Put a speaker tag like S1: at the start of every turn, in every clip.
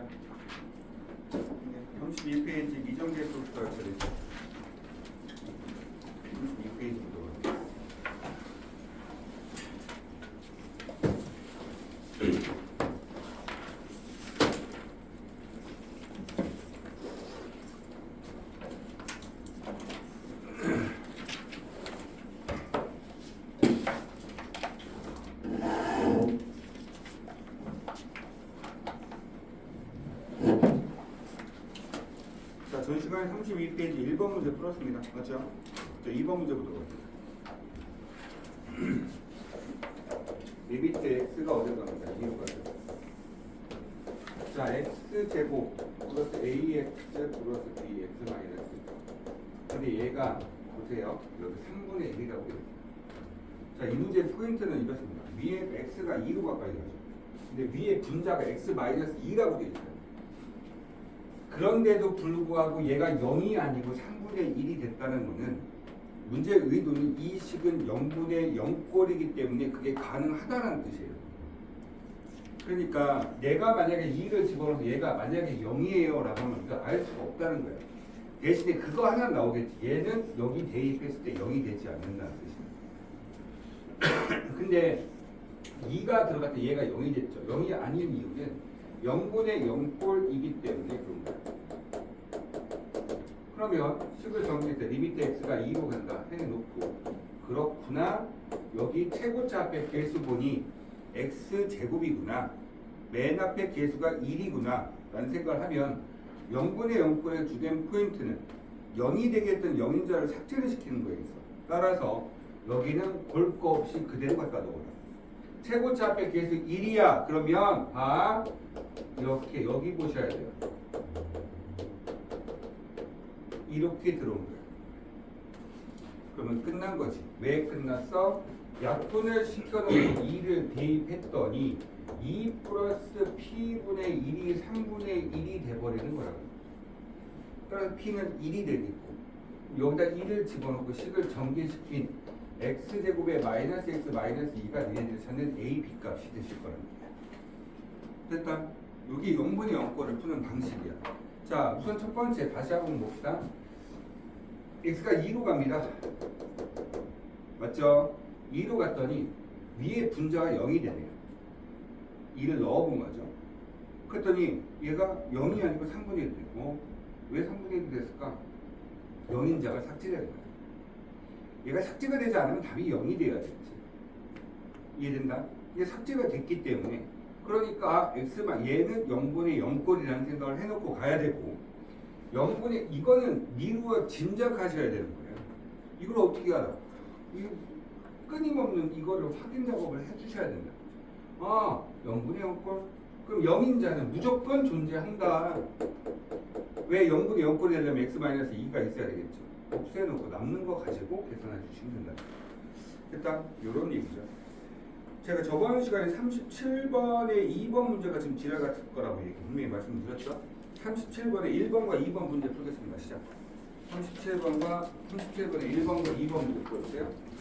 S1: 보겠습니다. 32페이지 미정계수부터 처리죠. 32페이지부터. 전 시간에 32페이지 1번 문제 풀었습니다. 맞죠? 자, 2번 문제부터 볼게요. 리미트 x가 어딜 갑니다. 2로 가죠. 자, x제곱 플러스 ax 플러스 bx 마이너스. 근데 얘가 보세요. 여기 3분의 1이라고 되어 있습니다. 자, 이 문제의 포인트는 이렇습니다. 위에 x가 2로 가까이 가죠. 근데 위에 분자가 x 마이너스 2라고 되어 있어요. 그런데도 불구하고 얘가 0이 아니고 3분의 1이 됐다는 것은 문제의 의도는 이 식은 0분의 0꼴이기 때문에 그게 가능하다는 뜻이에요. 그러니까 내가 만약에 2를 집어넣어서 얘가 만약에 0이에요 라고 하면 우리가 알 수가 없다는 거예요. 대신에 그거 하나 나오겠지. 얘는 여기 대입했을 때 0이 되지 않는다는 뜻이에요. 근데 2가 들어갈 때 얘가 0이 됐죠. 0이 아닌 이유는 0분의 0꼴이기 때문에 그런 거예요. 그러면 식을 정리할 때 리미트 x가 2로 간다 해놓고 그렇구나. 여기 최고차 앞에 개수 보니 x제곱이구나. 맨 앞에 개수가 1이구나 라는 생각을 하면 0분의 0꼴의 주된 포인트는 0이 되겠던 0인자를 삭제를 시키는 거예요. 따라서 여기는 볼 거 없이 그대로 갖다 놓으라. 최고차 앞에 개수 1이야. 그러면 이렇게 여기 보셔야 돼요. 이렇게 들어온 거예요. 그러면 끝난 거지. 왜 끝났어? 약분을 시켜놓고 2를 대입했더니 2 플러스 p분의 1이 3분의 1이 돼버리는 거라고. 따라서 p는 1이 되겠고 여기다 1을 집어넣고 식을 전개시킨 x제곱의 마이너스 x 마이너스 2가 얘네들 찾는 a, b 값이 되실 거랍니다. 됐다. 여기 0분의 0꼴을 푸는 방식이야. 자, 우선 첫 번째 다시 한번 봅시다. x가 2로 갑니다. 맞죠? 2로 갔더니 위에 분자가 0이 되네요. 2를 넣어본 거죠. 그랬더니 얘가 0이 아니고 3분의 1이 되고 왜 3분의 1이 됐을까? 0인자가 삭제되는 거야. 얘가 삭제가 되지 않으면 답이 0이 돼야겠지. 이해된다? 이게 삭제가 됐기 때문에 그러니까 x만 얘는 0분의 0꼴이라는 생각을 해놓고 가야 되고 0분의 이거는 미루어 짐작하셔야 되는 거예요. 이걸 어떻게 알아? 이 끊임없는 이거를 확인 작업을 해주셔야 된다. 0분의 0꼴? 그럼 0인자는 무조건 존재한다. 왜 0분의 0꼴이 되려면 x-2가 있어야 되겠죠. 없애놓고 남는 거 가지고 계산해 주시면 된다. 일단 이런 얘기죠. 제가 저번 시간에 37번에 2번 문제가 지금 지랄 같을 거라고 분명히 말씀드렸죠. 37번에 1번과 2번 문제 풀겠습니다. 시작. 37번에 1번과 2번 문제 풀어주세요.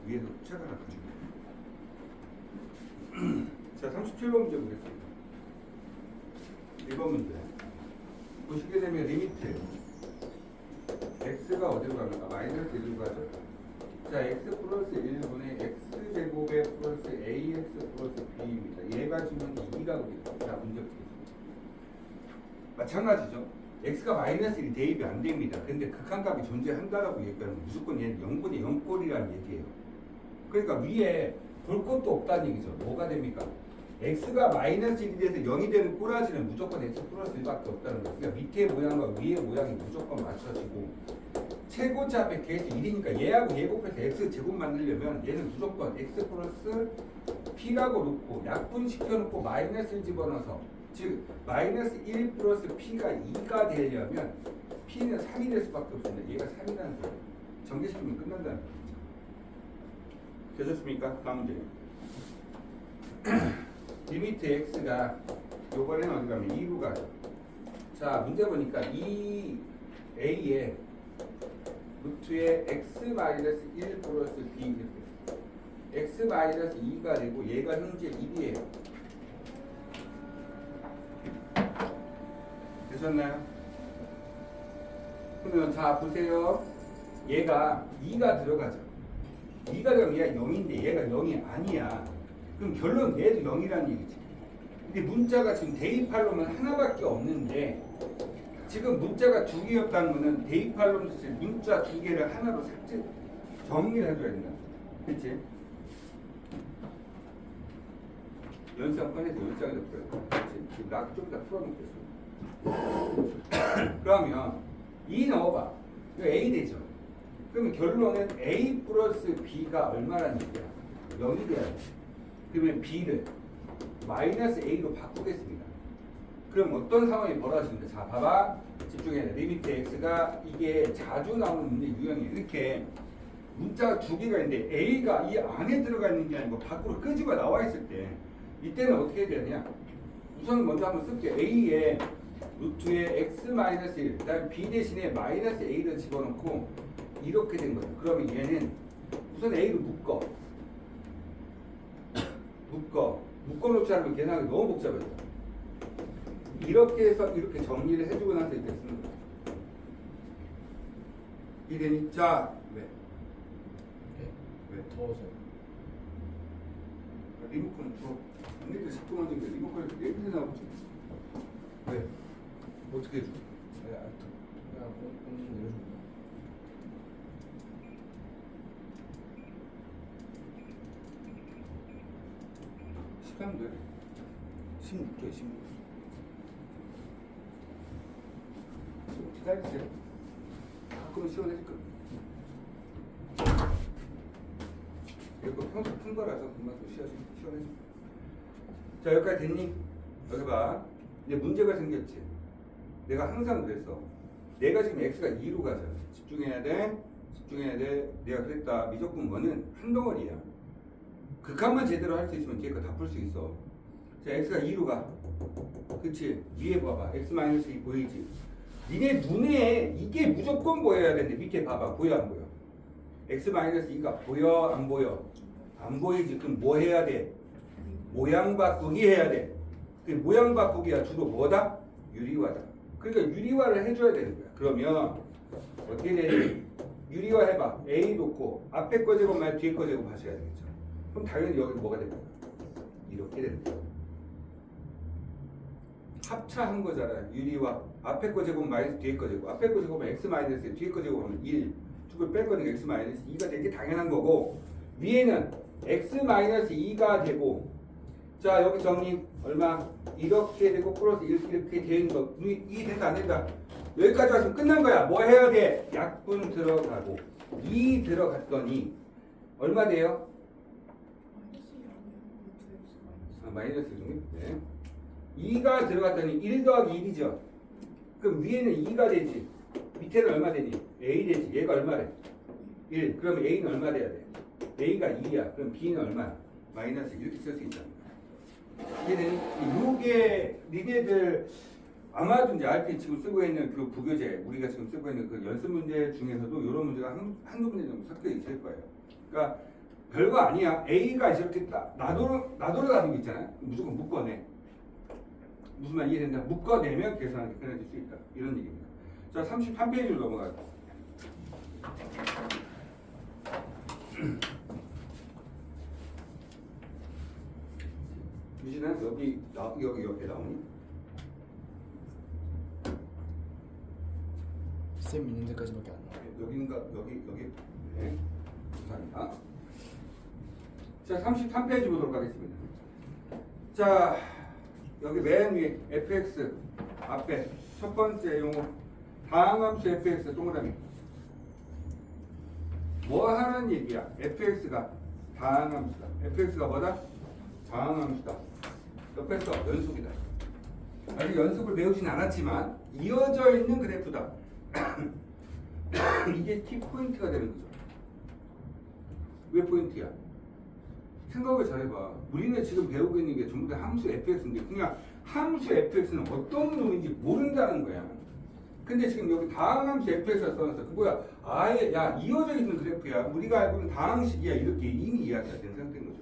S1: 위에서 최대한 가지고. 자, 37번 문제 보겠습니다. 1번 문제. 보시게 되면 리미트 x가 어디로 갑니까? 마이너스 1로 가죠. 자, x 플러스 1분의 x제곱에 플러스 ax 플러스 b입니다. 얘가 지금 2라고 되죠. 자, 문제 보겠습니다. 마찬가지죠. x가 마이너스 1이 대입이 안 됩니다. 근데 극한값이 존재한다라고 얘기하면 무조건 얘는 0분의 0꼴이라는 얘기예요. 그러니까 위에 볼 것도 없다는 얘기죠. 뭐가 됩니까? x가 마이너스 1이 돼서 0이 되는 꼬라지는 무조건 x 플러스 1밖에 없다는 거예요. 그러니까 밑에 모양과 위에 모양이 무조건 맞춰지고 최고차의 계수 1이니까 얘하고 얘 곱해서 x 제곱 만들려면 얘는 무조건 x 플러스 p라고 놓고 약분시켜 놓고 마이너스 1 집어넣어서 즉 마이너스 1 플러스 p가 2가 되려면 p는 3이 될 수밖에 없습니다. 얘가 3이라는 거예요. 전개시키면 끝난다는 거죠. 되셨습니까? 다음 문제. 리미트 x가 요번에는 어디 가면 2로 가죠. 자, 문제 보니까 이 a에 루트에 x-1 플러스 b 이렇게 됐어요. x-2가 되고 얘가 현재 1이에요. 되셨나요? 그러면 자 보세요. 얘가 2가 들어가죠. 2가 들어가면 얘가 0인데 얘가 0이 아니야. 그럼 결론 얘도 0이라는 얘기지. 근데 문자가 지금 대입할 놈은 하나밖에 없는데 지금 문자가 두 개였다는 거는 대입할 놈 문자 두 개를 하나로 삭제 정리를 해줘야 된다. 그치? 연상 꺼내서 연상에서 풀어야 돼. 지금 나 좀 이따 풀어놓겠어. 그러면 2 넣어봐. 이거 A 되죠? 그러면 결론은 A 플러스 B가 얼마라는 얘기야? 0이 돼야 돼. 그러면 B를 마이너스 A로 바꾸겠습니다. 그럼 어떤 상황이 벌어지는가? 자, 봐봐. 집중해야 돼. 리미트 X가 이게 자주 나오는 문제 유형이 이렇게 문자가 두 개가 있는데 A가 이 안에 들어가 있는 게 아니고 밖으로 끄집어 나와 있을 때 이때는 어떻게 해야 되냐? 우선 먼저 한번 쓸게요. A에 루트에 x-1 그다음 b 대신에 마이너스 a를 집어넣고 이렇게 된 거예요. 그러면 얘는 우선 a를 묶어놓지 않으면 계산하기 너무 복잡해져. 이렇게 해서 이렇게 정리를 해주고 나서 이렇게 쓰는 거예요. 이되니? 자, 왜? 왜?
S2: 더워서.
S1: 리모컨 줘. 언니들 자꾸 만지는데 리모컨을 예쁘게 나오지. 왜? 어떻게 해줘?
S2: 그냥 공기 좀 내려줍니다.
S1: 시간 돼. 16개, 16개. 기다리세요. 가끔은 시원해질 거예요. 이거 평소 푼 거라서 금방 또 시원해질 거예요. 자, 여기까지 됐니? 여기 봐. 이제 문제가 생겼지. 내가 항상 그랬어. 내가 지금 x가 2로 가잖아. 집중해야 돼. 집중해야 돼. 내가 그랬다. 미적분 원은 한 덩어리야. 극한만 제대로 할 수 있으면 뒤에 거 다 풀 수 있어. 자, x가 2로 가. 그치? 위에 봐봐. x-2 보이지? 니네 눈에 이게 무조건 보여야 되는데 밑에 봐봐. 보여 안 보여? x-2가 보여 안 보여? 안 보이지? 그럼 뭐 해야 돼? 모양 바꾸기 해야 돼. 그 모양 바꾸기가 주로 뭐다? 유리화다. 그러니까 유리화를 해줘야 되는 거야. 그러면 어떻게 되니? 유리화 해봐. A 놓고 앞에 거 제곱 말고 뒤에 거 제곱 하셔야 되겠죠. 그럼 당연히 여기 뭐가 됩니까? 이렇게 되는 거야. 합차한 거잖아. 유리화. 앞에 거 제곱 마이너스 뒤에 거 제곱. 앞에 거 제곱은 x 마이너스 뒤에 거 제곱하면 1. 두개 뺄 거니까 x 마이너스 2가 되는 게 당연한 거고 위에는 x 마이너스 2가 되고 자 여기 정리 얼마? 이렇게 되고 플러스 이렇게 되는 거 이 된다 안 된다? 여기까지 왔으면 끝난 거야. 뭐 해야 돼? 약분 들어가고 2 들어갔더니 얼마 돼요? 마이너스 1. 네. 2가 들어갔더니 1 더하기 1이죠. 그럼 위에는 2가 되지. 밑에는 얼마 되니? A 되지. 얘가 얼마래? 1. 그럼 A는 얼마 돼야 돼? A가 2야. 그럼 B는 얼마? 마이너스 이렇게 쓸 수 있잖아. 이게 니네들 아마도 이제 RP 지금 쓰고 있는 그 부교재 우리가 지금 쓰고 있는 그 연습 문제 중에서도 이런 문제가 한두 문제 정도 섞여 있을 거예요. 그러니까 별거 아니야. A가 이렇게 나도로 다는 거 있잖아요. 무조건 묶어내. 무슨 말 이해된다? 묶어내면 계산하기 편해질 수 있다. 이런 얘기입니다. 자, 33페이지로 넘어가겠습니다. 유진아, 여기 옆에 나오니?
S2: 쌤 있는 데까지밖에 안 나와요.
S1: 여긴가? 여기. 네. 감사합니다. 자, 33페이지 보도록 하겠습니다. 자, 여기 맨 위에 fx 앞에 첫 번째 용어 다항함수 fx 동그라미. 뭐 하는 얘기야? fx가 다항함수다. fx가 뭐다? 다항함수다. 옆에서 연속이다. 아직 연속을 배우진 않았지만 이어져 있는 그래프다. 이게 키 포인트가 되는 거죠. 왜 포인트야? 생각을 잘해봐. 우리는 지금 배우고 있는 게 전부 다 함수 fx인데 그냥 함수 fx는 어떤 놈인지 모른다는 거야. 근데 지금 여기 다항함수 fx가 써놨어. 그 뭐야? 아예 야 이어져 있는 그래프야. 우리가 알고 있는 다항식이야. 이렇게 이미 이야기가 된 상태인 거죠.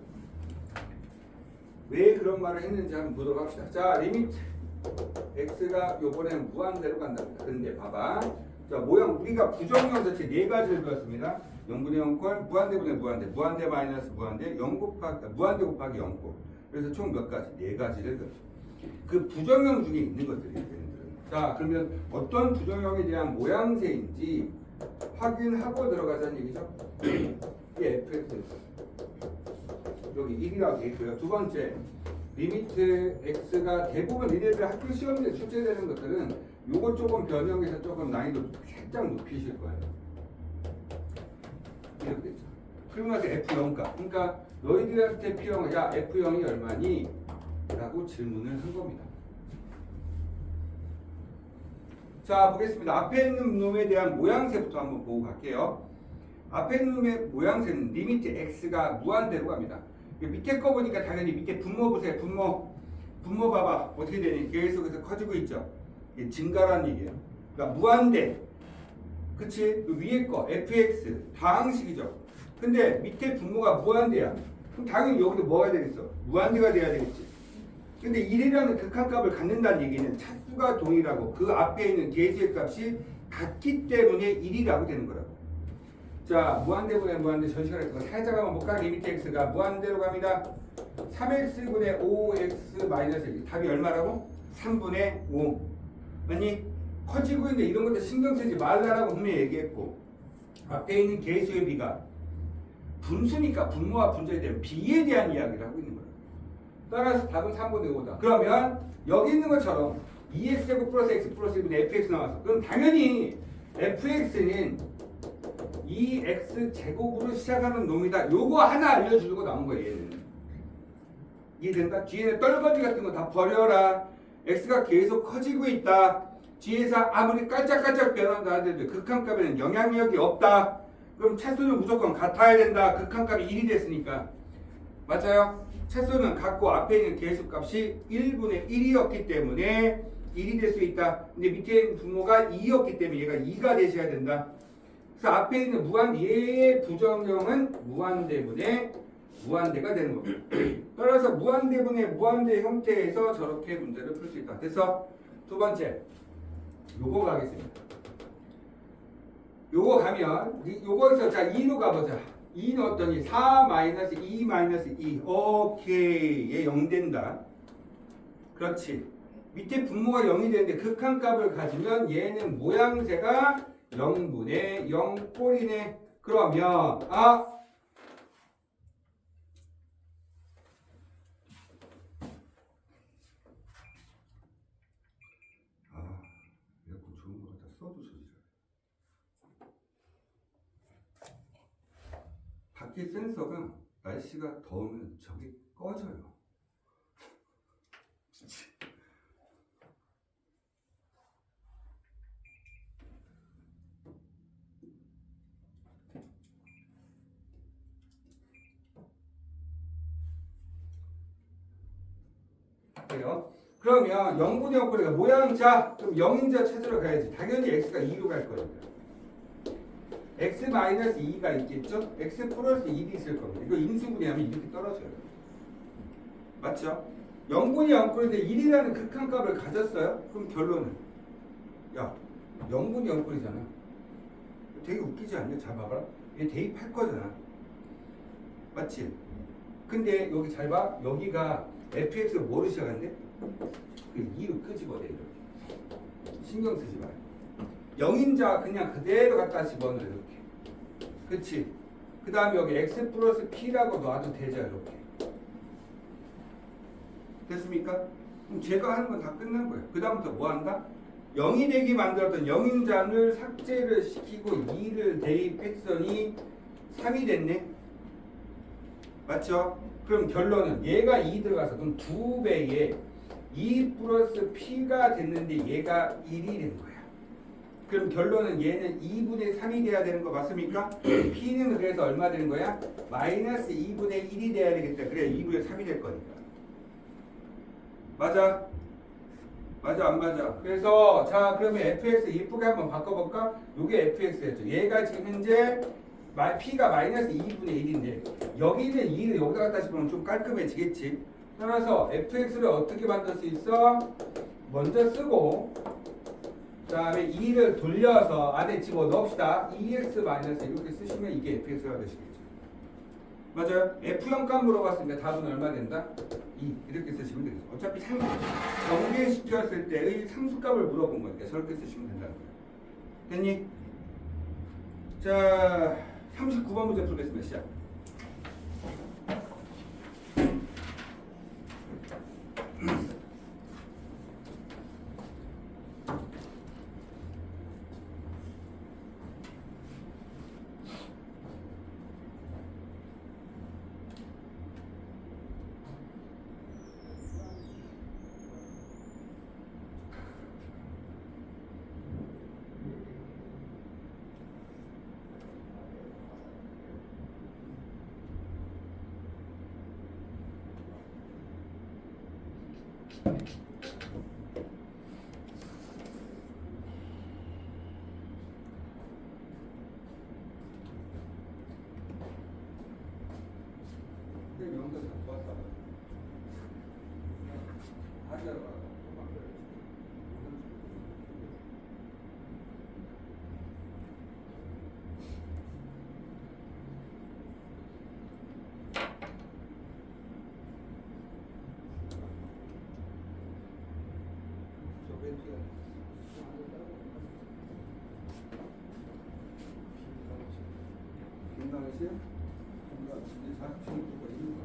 S1: 왜 그런 말을 했는지 한번 보도록 합시다. 자, 리미트 x가 요번엔 무한대로 간답니다. 근데 봐봐. 자, 모양 우리가 부정형 자체 네 가지를 배웠습니다. 0분의 0꼴, 무한대분의 무한대, 무한대 마이너스 무한대, 0 곱하기 무한대 곱하기 0꼴. 그래서 총 몇 가지? 네 가지를 배웠죠. 그 부정형 중에 있는 것들이에요. 얘네들은. 자, 그러면 어떤 부정형에 대한 모양새인지 확인하고 들어가자는 얘기죠. 이게 fx 여기 1이라고 돼 있고요. 두 번째, 리미트 x가 대부분 니네들 학교 시험에 출제되는 것들은 요거 조금 변형해서 조금 난이도 살짝 높이실 거예요. 이렇게 되죠. 그리고 나서 F0가. 그러니까 너희들한테 P0, 야 F0이 얼마니? 라고 질문을 한 겁니다. 자, 보겠습니다. 앞에 있는 놈에 대한 모양새부터 한번 보고 갈게요. 앞에 있는 놈의 모양새는 리미트 x가 무한대로 갑니다. 밑에 거 보니까 당연히 밑에 분모 보세요. 분모 봐봐. 어떻게 되니? 계속해서 커지고 있죠. 이게 증가라는 얘기예요. 그러니까 무한대. 그치? 그 위에 거 fx 다항식이죠. 근데 밑에 분모가 무한대야. 그럼 당연히 여기도 뭐가 되겠어? 무한대가 돼야 되겠지. 근데 1이라는 극한값을 갖는다는 얘기는 차수가 동일하고 그 앞에 있는 개수의 값이 같기 때문에 1이라고 되는 거라고. 자, 무한대분의 무한대 전 시간에 그거 살짝 한번 볼까? 리미트 x가 무한대로 갑니다. 3x분의 5x 마이너스 1. 답이 얼마라고? 3분의 5. 아니 커지고 있는데 이런 것들 신경 쓰지 말라라고 분명히 얘기했고 앞에 있는 개수의 비가 분수니까 분모와 분자에 대한 비에 대한 이야기를 하고 있는 거예요. 따라서 답은 3분의 5다. 그러면 여기 있는 것처럼 2x제곱 플러스 x 플러스 1분의 fx 나왔어. 그럼 당연히 fx는 2x제곱으로 시작하는 놈이다. 요거 하나 알려주려고 나온 거예요. 얘는. 이해된다? 뒤에는 떨거지 같은 거 다 버려라. x가 계속 커지고 있다. 뒤에서 아무리 깔짝깔짝 변한다 하더라도 극한값에는 영향력이 없다. 그럼 차수는 무조건 같아야 된다. 극한값이 1이 됐으니까. 맞아요? 차수는 같고 앞에 있는 개수값이 1분의 1이었기 때문에 1이 될 수 있다. 근데 밑에 있는 분모가 2였기 때문에 얘가 2가 되셔야 된다. 그래서 앞에 있는 얘의 부정형은 무한대분의 무한대가 되는 겁니다. 따라서 무한대분의 무한대 형태에서 저렇게 문제를 풀 수 있다. 그래서 두 번째 요거 가겠습니다. 요거 가면 요거에서 자 2로 가보자. 2 넣었더니 4 마이너스 2 마이너스 2 오케이 얘 0 된다. 그렇지. 밑에 분모가 0이 되는데 극한값을 가지면 얘는 모양새가 0분의 0 꼴이네. 그러면 에어컨 좋은 거 갖다 써두셔야죠. 밖에 센서가 날씨가 더우면 저기 꺼져요. 그래요? 그러면 0분의 0꼴이가 모양 자 그럼 0인자 찾으러 가야지. 당연히 x가 2로 갈 거니까. x-2가 있겠죠? x 플러스 1이 있을 겁니다. 이거 인수분해하면 이렇게 떨어져요. 맞죠? 0분이 0꼴인데 1이라는 극한값을 가졌어요? 그럼 결론은 야 0분이 0꼴이잖아. 되게 웃기지 않냐? 잘 봐봐라. 얘 대입할 거잖아. 맞지? 근데 여기 잘 봐. 여기가 fx가 뭐로 시작한대? 그 2로 끄집어내 이렇게. 신경 쓰지 마요. 0인자 그냥 그대로 갖다 집어넣어 이렇게. 그치? 그 다음에 여기 x 플러스 p라고 놔도 되죠 이렇게. 됐습니까? 그럼 제가 하는 건 다 끝난 거예요. 그 다음부터 뭐 한다? 0이 되게 만들었던 0인자를 삭제를 시키고 2를 대입했더니 3이 됐네. 맞죠? 그럼 결론은 얘가 2 들어가서 그럼 2배에 2 플러스 p가 됐는데 얘가 1이 된 거야. 그럼 결론은 얘는 2분의 3이 돼야 되는 거 맞습니까? p는 그래서 얼마 되는 거야? 마이너스 2분의 1이 돼야 되겠다. 그래 2분의 3이 될 거니까. 맞아? 맞아 안 맞아? 그래서 자 그러면 fx 이쁘게 한번 바꿔볼까? 요게 fx였죠. 얘가 지금 현재 p가 마이너스 2분의 1인데 여기 있는 2를 여기다 갖다 집으면 좀 깔끔해지겠지. 따라서 fx를 어떻게 만들 수 있어? 먼저 쓰고 그 다음에 2를 돌려서 안에 집어넣읍시다. 2x 마이너스 이렇게 쓰시면 이게 fx가 되시겠죠. 맞아요? F0값 물어봤으니까 답은 얼마 된다? 2 이렇게 쓰시면 되겠죠. 어차피 정개시켰을 때의 상수값을 물어본 거니까 저렇게 쓰시면 된다는 거예요. 됐니? 자 39번 문제 풀겠습니다. 시작. 김강희씨? 이제 40층부터 있는 거.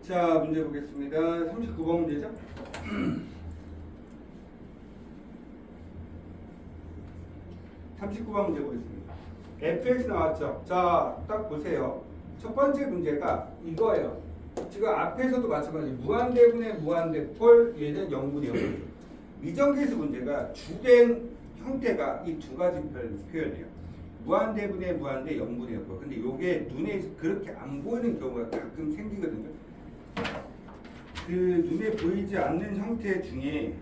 S1: 자, 문제 보겠습니다. 39번 문제죠? (39번) 문제 보겠습니다. fx 나왔죠? 자, 딱 보세요. 첫 번째 문제가 이거예요. 지금 앞에서도 마찬가지 무한대분의 무한대꼴 얘는 0분의 0. 미정계수 문제가 주된 형태가 이 두 가지 표현이에요. 무한대분의 무한대 0분의 0. 근데 이게 눈에 그렇게 안 보이는 경우가 가끔 생기거든요. 그 눈에 보이지 않는 형태 중에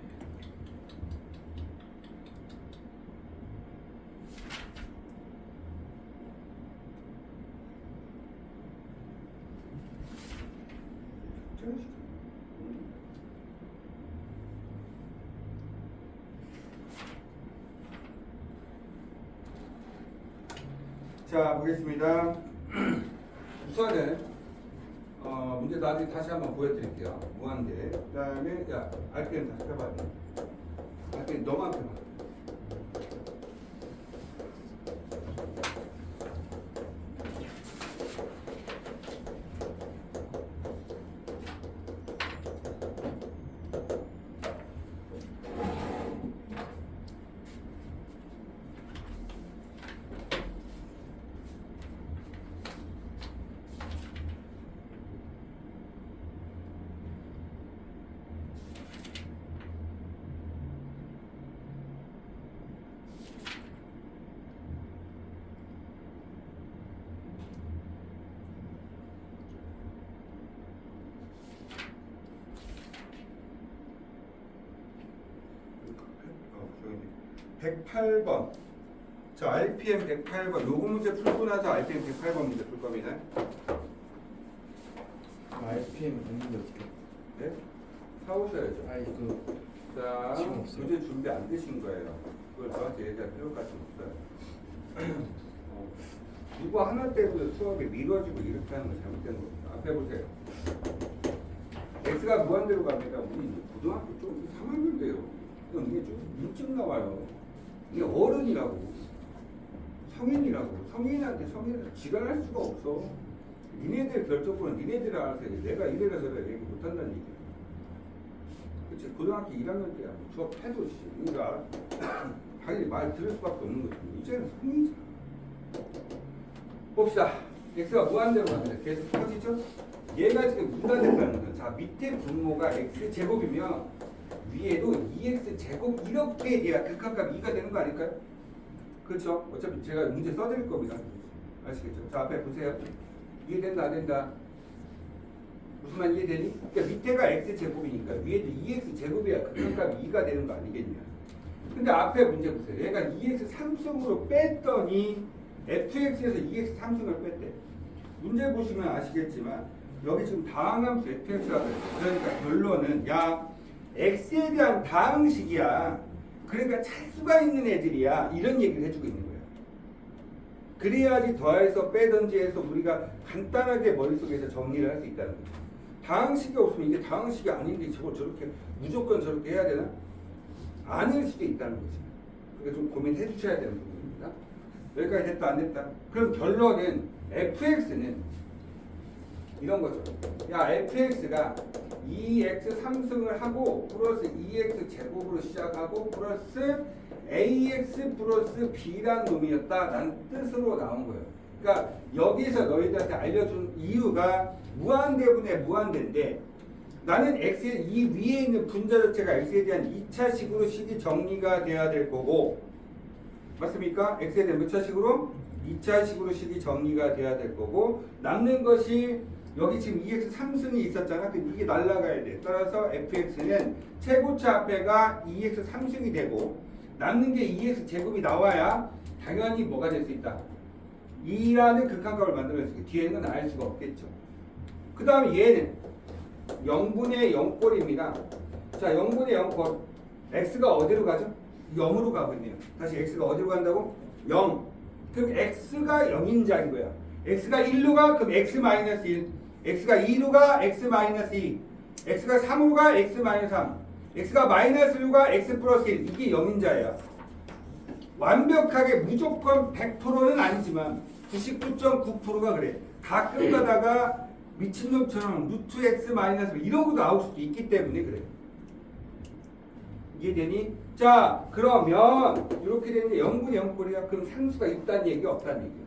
S1: 자, 보겠습니다. 우선은 문제 나중에 다시 한번 보여드릴게요. 무한대. 그 다음에 야 RPM 다시 펴봐야 돼. RPM 너만 펴봐. 108번. 자, RPM 108번. 요거 문제 풀고 나서 RPM 108번 문제 풀 겁니다.
S2: RPM 됐는데 어떻게?
S1: 네? 사오셔야죠.
S2: 아이 그
S1: 자,
S2: 시간 없어요.
S1: 문제 준비 안 되신 거예요. 그걸 저한테 얘기할 필요까지 없어요. 이거 하나 때문에 수업이 미뤄지고 이렇게 하는 거 잘못된 겁니다. 앞에 보세요. X가 무한대로 갑니다. 우리 이제 고등학교 좀 3학년 돼요. 그럼 이게 좀 일찍 나와요. 이게 어른이라고. 성인이라고. 성인한테 지랄할 수가 없어. 니네들 결정권은 니네들이 알아서 해. 내가 이래라 저래라 얘기 못한다는 얘기야. 그치? 고등학교 1학년 때야. 수업 해도 우리가 당연히 말 들을 수밖에 없는 거지. 이제는 성인이잖아. 봅시다. x가 무한대로 갑니다. 계속 커지죠? 얘가 지금 2가 된다는 거죠. 자, 밑에 분모가 x제곱이면 위에도 2x제곱 이렇게 돼야 극한값 2가 되는 거 아닐까요? 그렇죠? 어차피 제가 문제 써드릴 겁니다. 아시겠죠? 자, 앞에 보세요. 이해된다 안 된다? 무슨 말 이해되니? 그러니까 밑에가 x제곱이니까 위에도 2x제곱이야 극한값이 2가 되는 거 아니겠냐? 근데 앞에 문제 보세요. 얘가 2x 3승으로 뺐더니 fx에서 2x 3승을 뺐대. 문제 보시면 아시겠지만 여기 지금 다항함수 fx가 그랬어. 그러니까 결론은 야 x에 대한 다항식이야. 그러니까 차수가 있는 애들이야. 이런 얘기를 해주고 있는 거야. 그래야지 더해서 빼든지 해서 우리가 간단하게 머릿속에서 정리를 할 수 있다는 거야. 다항식이 없으면 이게 다항식이 아닌데 저걸 저렇게 무조건 저렇게 해야 되나? 아닐 수도 있다는 거지. 그러니까 좀 고민해 주셔야 되는 부분입니다. 여기까지 됐다 안 됐다? 그럼 결론은 fx는 이런 거죠. 야 fx가 2x 3승을 하고 플러스 2x 제곱으로 시작하고 플러스 ax 플러스 b란 놈이었다라는 뜻으로 나온 거예요. 그러니까 여기서 너희들한테 알려준 이유가 무한대분의 무한대인데 나는 x의 이 위에 있는 분자 자체가 x에 대한 2차식으로 식이 정리가 돼야 될 거고 맞습니까? x에 대한 몇 차식으로? 2차식으로 식이 정리가 돼야 될 거고 남는 것이 여기 지금 2x 3승이 있었잖아. 근데 이게 날라가야 돼. 따라서 fx는 최고차 앞에가 2x 3승이 되고 남는 게 2x 제곱이 나와야 당연히 뭐가 될 수 있다. 2라는 극한값을 만들어낼 수 있고 뒤에는 알 수가 없겠죠. 그 다음에 얘는 0분의 0꼴입니다. 자, 0분의 0꼴. x가 어디로 가죠? 0으로 가거든요. 다시 x가 어디로 간다고? 0. 그럼 x가 0인 자인 거야. x가 1로 가? 그럼 x-1. x가 2로 가? x-2. x가 3으로 가? x-3. x가 -1로 가? x 플러스 1. 이게 0인 자예요. 완벽하게 무조건 100%는 아니지만 99.9%가 그래. 가끔 가다가 미친놈처럼 루트 x 마이너스 이런 거 나올 수도 있기 때문에 그래. 이해되니? 자, 그러면 이렇게 되는데 0분의 0꼴이야. 그럼 상수가 있다는 얘기야 없다는 얘기야?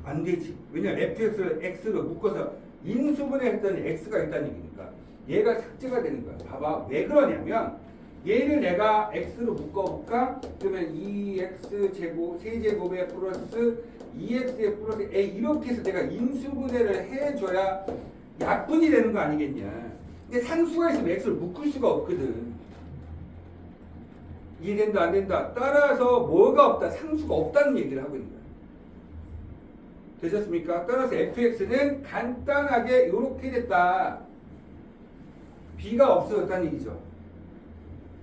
S1: 안 되지. 왜냐면 fx를 x로 묶어서 인수분해 했더니 x가 있다는 얘기니까 얘가 삭제가 되는 거야. 봐봐. 왜 그러냐면 얘를 내가 x로 묶어볼까? 그러면 2x 제곱 세제곱에 플러스 2x에 플러스 a 이렇게 해서 내가 인수분해를 해줘야 약분이 되는 거 아니겠냐. 근데 상수가 있으면 x를 묶을 수가 없거든. 이해된다 안 된다? 따라서 뭐가 없다? 상수가 없다는 얘기를 하고 있는 거야. 되셨습니까? 따라서 fx는 간단하게 이렇게 됐다. b가 없어졌다는 얘기죠.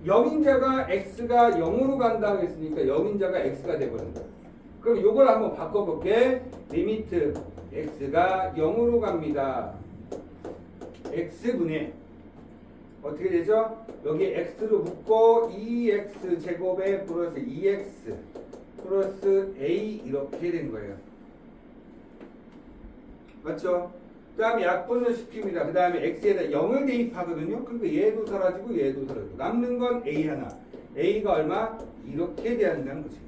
S1: 0인자가 x가 0으로 간다고 했으니까 0인자가 x가 돼버린 거야. 그럼 이걸 한번 바꿔볼게. 리미트 x가 0으로 갑니다. x분의 어떻게 되죠? 여기 x로 묶고 2x 제곱에 플러스 2x 플러스 a 이렇게 된 거예요. 맞죠? 그 다음에 약분을 시킵니다. 그 다음에 x에다 0을 대입하거든요. 그러니까 얘도 사라지고 얘도 사라지고 남는 건 a 하나. a가 얼마? 이렇게 돼야한다는 거지.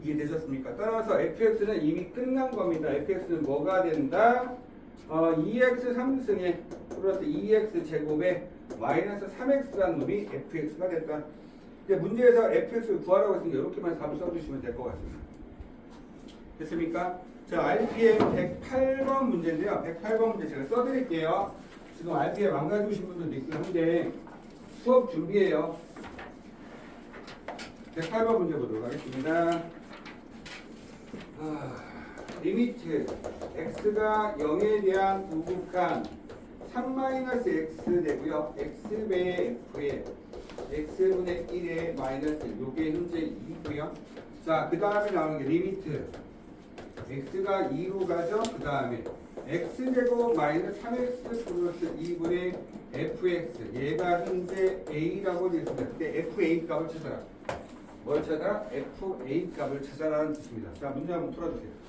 S1: 이해되셨습니까? 따라서 fx는 이미 끝난 겁니다. fx는 뭐가 된다? 2x 3승에 플러스 2x 제곱에 마이너스 3x라는 놈이 fx가 됐다. 이제 문제에서 fx를 구하라고 했으니까 이렇게만 답을 써주시면 될 것 같습니다. 됐습니까? 자, RPM 108번 문제인데요. 108번 문제 제가 써드릴게요. 지금 RPM 안 가져오신 분들도 있긴 한데 수업 준비해요. 108번 문제 보도록 하겠습니다. 리미트 x가 0에 대한 우극한 3-x 되고요. x배의 f에 x분의 1의 마이너스 1. 요게 현재 2고요. 자, 그 다음에 나오는 게 리미트 x가 2로 가죠. 그 다음에 x제곱 마이너스 3x 플러스 2분의 fx. 얘가 현재 a라고 되어 있습니다. 그때 fa 값을 찾아라. 뭘 찾아라? fa 값을 찾아라는 뜻입니다. 자, 문제 한번 풀어주세요.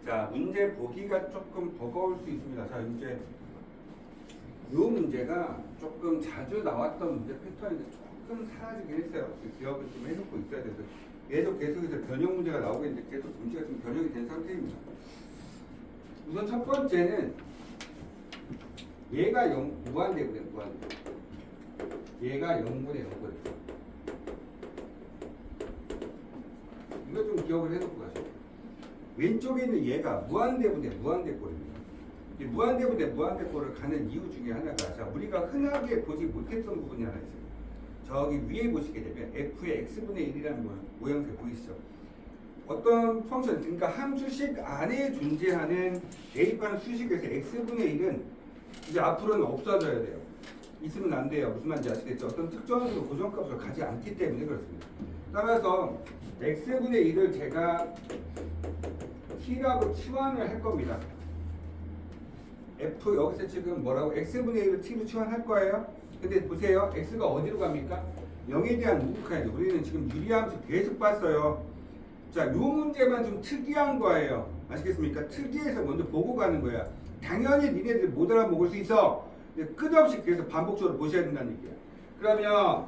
S1: 자, 문제 보기가 조금 버거울 수 있습니다. 자, 이제 이 문제가 조금 자주 나왔던 문제 패턴인데 조금 사라지긴 했어요. 기억을 좀 해놓고 있어야 돼서 계속해서 변형 문제가 나오고 있는데 계속 문제가 좀 변형이 된 상태입니다. 우선 첫 번째는 얘가 무한대거든요. 무한대. 얘가 0분의 0거든요. 이거 좀 기억을 해놓고 가시죠. 왼쪽에 있는 얘가 무한대분의 무한대꼴입니다. 이 무한대분의 무한대꼴을 가는 이유 중에 하나가, 자, 우리가 흔하게 보지 못했던 부분이 하나 있어요. 저기 위에 보시게 되면 f의 x분의 1이라는 모양새 보이시죠? 어떤 펑션, 그러니까 함수식 안에 존재하는 대입하는 수식에서 x분의 1은 이제 앞으로는 없어져야 돼요. 있으면 안 돼요. 무슨 말인지 아시겠죠? 어떤 특정한 고정값을 가지 않기 때문에 그렇습니다. 따라서 x분의 1을 제가 t라고 치환을 할 겁니다. f 여기서 지금 뭐라고 x분의 1을 t로 치환할 거예요. 근데 보세요. x가 어디로 갑니까? 0에 대한 우극한이죠. 우리는 지금 유리함수 계속 봤어요. 자, 요 문제만 좀 특이한 거예요. 아시겠습니까? 특이해서 먼저 보고 가는 거야. 당연히 니네들 못 알아먹을 수 있어. 끝없이 계속 반복적으로 보셔야 된다는 얘기야. 그러면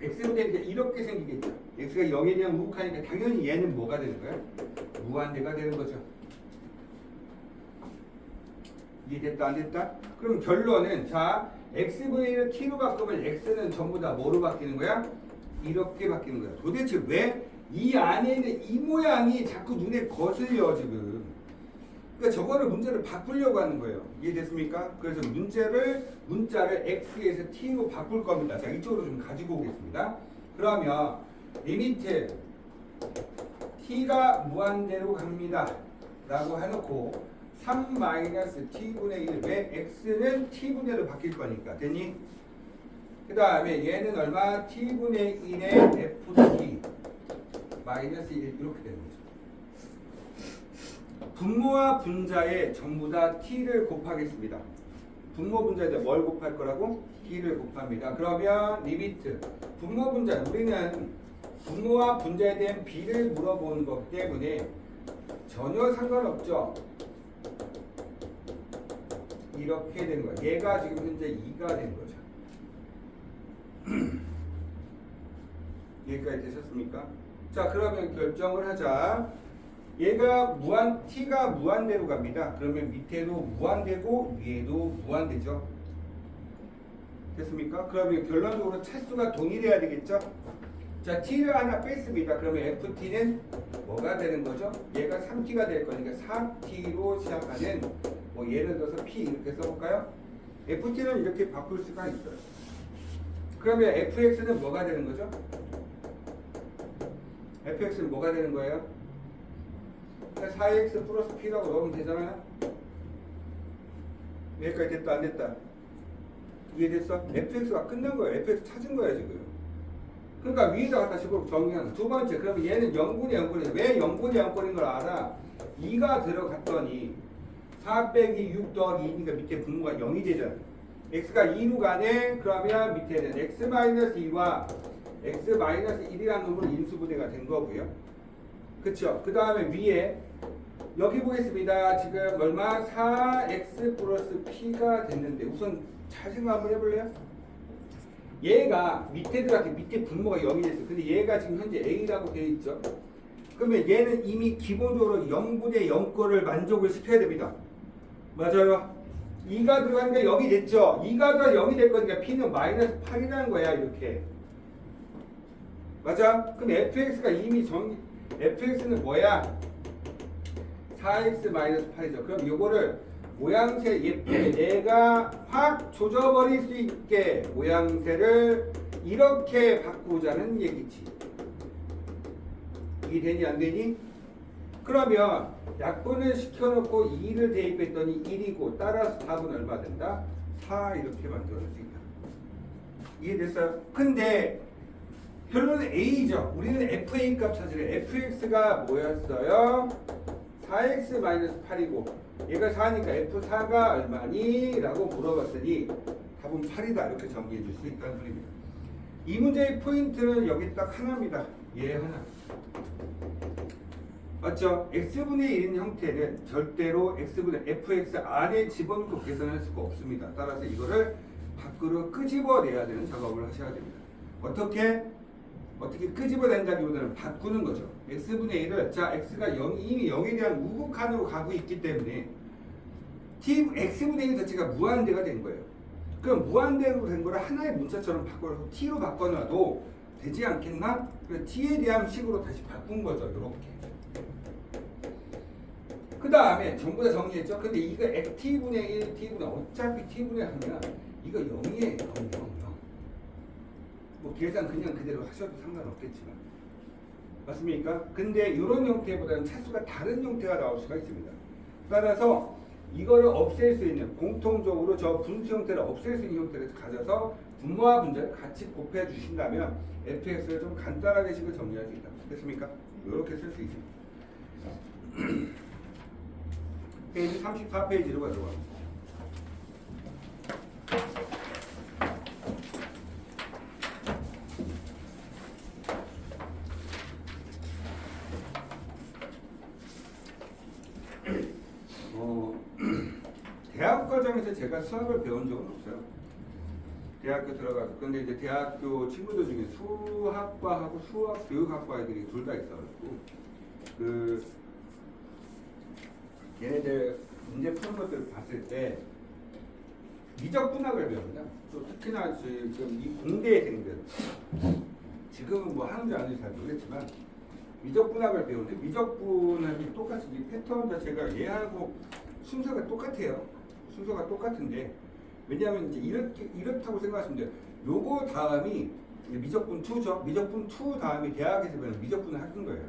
S1: x분의 1이 이렇게 생기겠죠. x가 0에 대한 우극하니까 당연히 얘는 뭐가 되는 거야? 무한대가 되는 거죠. 이해됐다 안 됐다? 그럼 결론은, 자, x분의 1을 t로 바꾸면 x는 전부 다 뭐로 바뀌는 거야? 이렇게 바뀌는 거야. 도대체 왜 이 안에 있는 이 모양이 자꾸 눈에 거슬려 지금. 그러니까 저거를 문제를 바꾸려고 하는 거예요. 이해됐습니까? 그래서 문자를 x에서 t로 바꿀 겁니다. 자, 이쪽으로 좀 가지고 오겠습니다. 그러면 리미트 t가 무한대로 갑니다 라고 해놓고 3-t분의 1, 왜 x는 t분의 1로 바뀔 거니까. 됐니? 그 다음에 얘는 얼마? t분의 1의 ft 마이너스 1 이렇게 되는 거죠. 분모와 분자에 전부 다 t를 곱하겠습니다. 분모 분자에 뭘 곱할 거라고? t를 곱합니다. 그러면 리미트 분모 분자, 우리는 분모와 분자에 대한 b를 물어보는 거기 때문에 전혀 상관없죠. 이렇게 되는 거야. 얘가 지금 현재 2가 되는 거죠. 여기까지 되셨습니까? 자, 그러면 결정을 하자. 얘가 t가 무한대로 갑니다. 그러면 밑에도 무한대고 위에도 무한대죠. 됐습니까? 그러면 결론적으로 차수가 동일해야 되겠죠? 자, t를 하나 뺐습니다. 그러면 ft는 뭐가 되는 거죠? 얘가 3t가 될 거니까 4t로 시작하는 뭐 예를 들어서 p 이렇게 써볼까요? ft는 이렇게 바꿀 수가 있어요. 그러면 fx는 뭐가 되는 거죠? fx는 뭐가 되는 거예요? 4x 플러스 p라고 넣으면 되잖아요. 여기까지 됐다 안 됐다? 이해됐어? fx가 끝난 거예요. fx 찾은 거야 지금. 그러니까 위에다 갖다 집어 정리하는 두 번째. 그러면 얘는 0분의 0분이 왜 0분의 0분인 걸 알아? 2가 들어갔더니 4 빼기 6 더하기 2니까 밑에 분모가 0이 되잖아. x가 2로 가네. 그러면 밑에는 x-2와 x-1이라는 놈으로 인수분해가 된 거고요. 그쵸? 그 다음에 위에 여기 보겠습니다. 지금 얼마? 4x 플러스 p가 됐는데 우선 잘 생각 한번 해볼래요? 얘가 밑에 들어갈 때 밑에 분모가 0이 됐어. 근데 얘가 지금 현재 a라고 되어 있죠. 그러면 얘는 이미 기본적으로 0분의 0거를 만족을 시켜야 됩니다. 맞아요. 2가 들어가니까 0이 됐죠. 2가 들어가 0이 될 거니까 p는 마이너스 8이라는 거야. 이렇게. 맞아? 그럼 fx가 이미 fx는 뭐야? 4x 마이너스 8이죠. 그럼 이거를 모양새 예쁘게 내가 확 조져버릴 수 있게 모양새를 이렇게 바꾸자는 얘기지. 이게 되니 안 되니? 그러면 약분을 시켜놓고 2를 대입했더니 1이고 따라서 답은 얼마 된다? 4 이렇게 만들어낼 수 있다. 이해됐어요? 근데 결론은 A죠. 우리는 FA 값 찾으래. FX가 뭐였어요? 4x-8이고 얘가 4니까 F4가 얼마니? 라고 물어봤더니 답은 8이다. 이렇게 정리해 줄 수 있다는 소리입니다. 이 문제의 포인트는 여기 딱 하나입니다. 얘 하나. 맞죠? x분의 1인 형태는 절대로 x분의 fx 안에 집어넣고 계산할 수가 없습니다. 따라서 이거를 밖으로 끄집어내야 되는 작업을 하셔야 됩니다. 어떻게 끄집어낸다기보다는 바꾸는 거죠. x분의 1을 자 x가 0, 이미 0에 대한 우극한으로 가고 있기 때문에 x분의 1 자체가 무한대가 된 거예요. 그럼 무한대로 된 거를 하나의 문자처럼 바꿔서 t로 바꿔놔도 되지 않겠나? 그래서 t에 대한 식으로 다시 바꾼 거죠. 이렇게. 그 다음에 전부 다 정리했죠. 근데 이거 t분의 1, t분의 어차피 t분의 하면 이거 0이에요. 0. 뭐 계산 그냥 그대로 하셔도 상관없겠지만 맞습니까? 근데 이런 형태보다는 차수가 다른 형태가 나올 수가 있습니다. 따라서 이거를 없앨 수 있는 공통적으로 저 분수 형태를 없앨 수 있는 형태를 가져서 분모와 분자를 같이 곱해 주신다면 fx를 좀 간단하게 식을 정리할 수 있다. 됐습니까? 이렇게 쓸 수 있습니다. 페이지 34페이지로 가져와. 대학 과정에서 제가 수학을 배운 적은 없어요. 대학교 들어가서. 근데 이제 대학교 친구들 중에 수학과하고 수학 교육학과 애들이 둘 다 있어가지고 얘네들 문제 푸는 것들을 봤을 때 미적분학을 배웁니다. 또 특히나 지금 이 공대생들 지금은 뭐 하는지 안 하는지 잘 모르겠지만 미적분학을 배우는데 미적분학이 똑같이 이 패턴 자체가 얘하고 순서가 똑같아요. 순서가 똑같은데 왜냐하면 이제 이렇다고 생각하시면 돼요. 요거 다음이 미적분 2죠. 미적분 2 다음이 대학에서 배우는 미적분을 하는 거예요.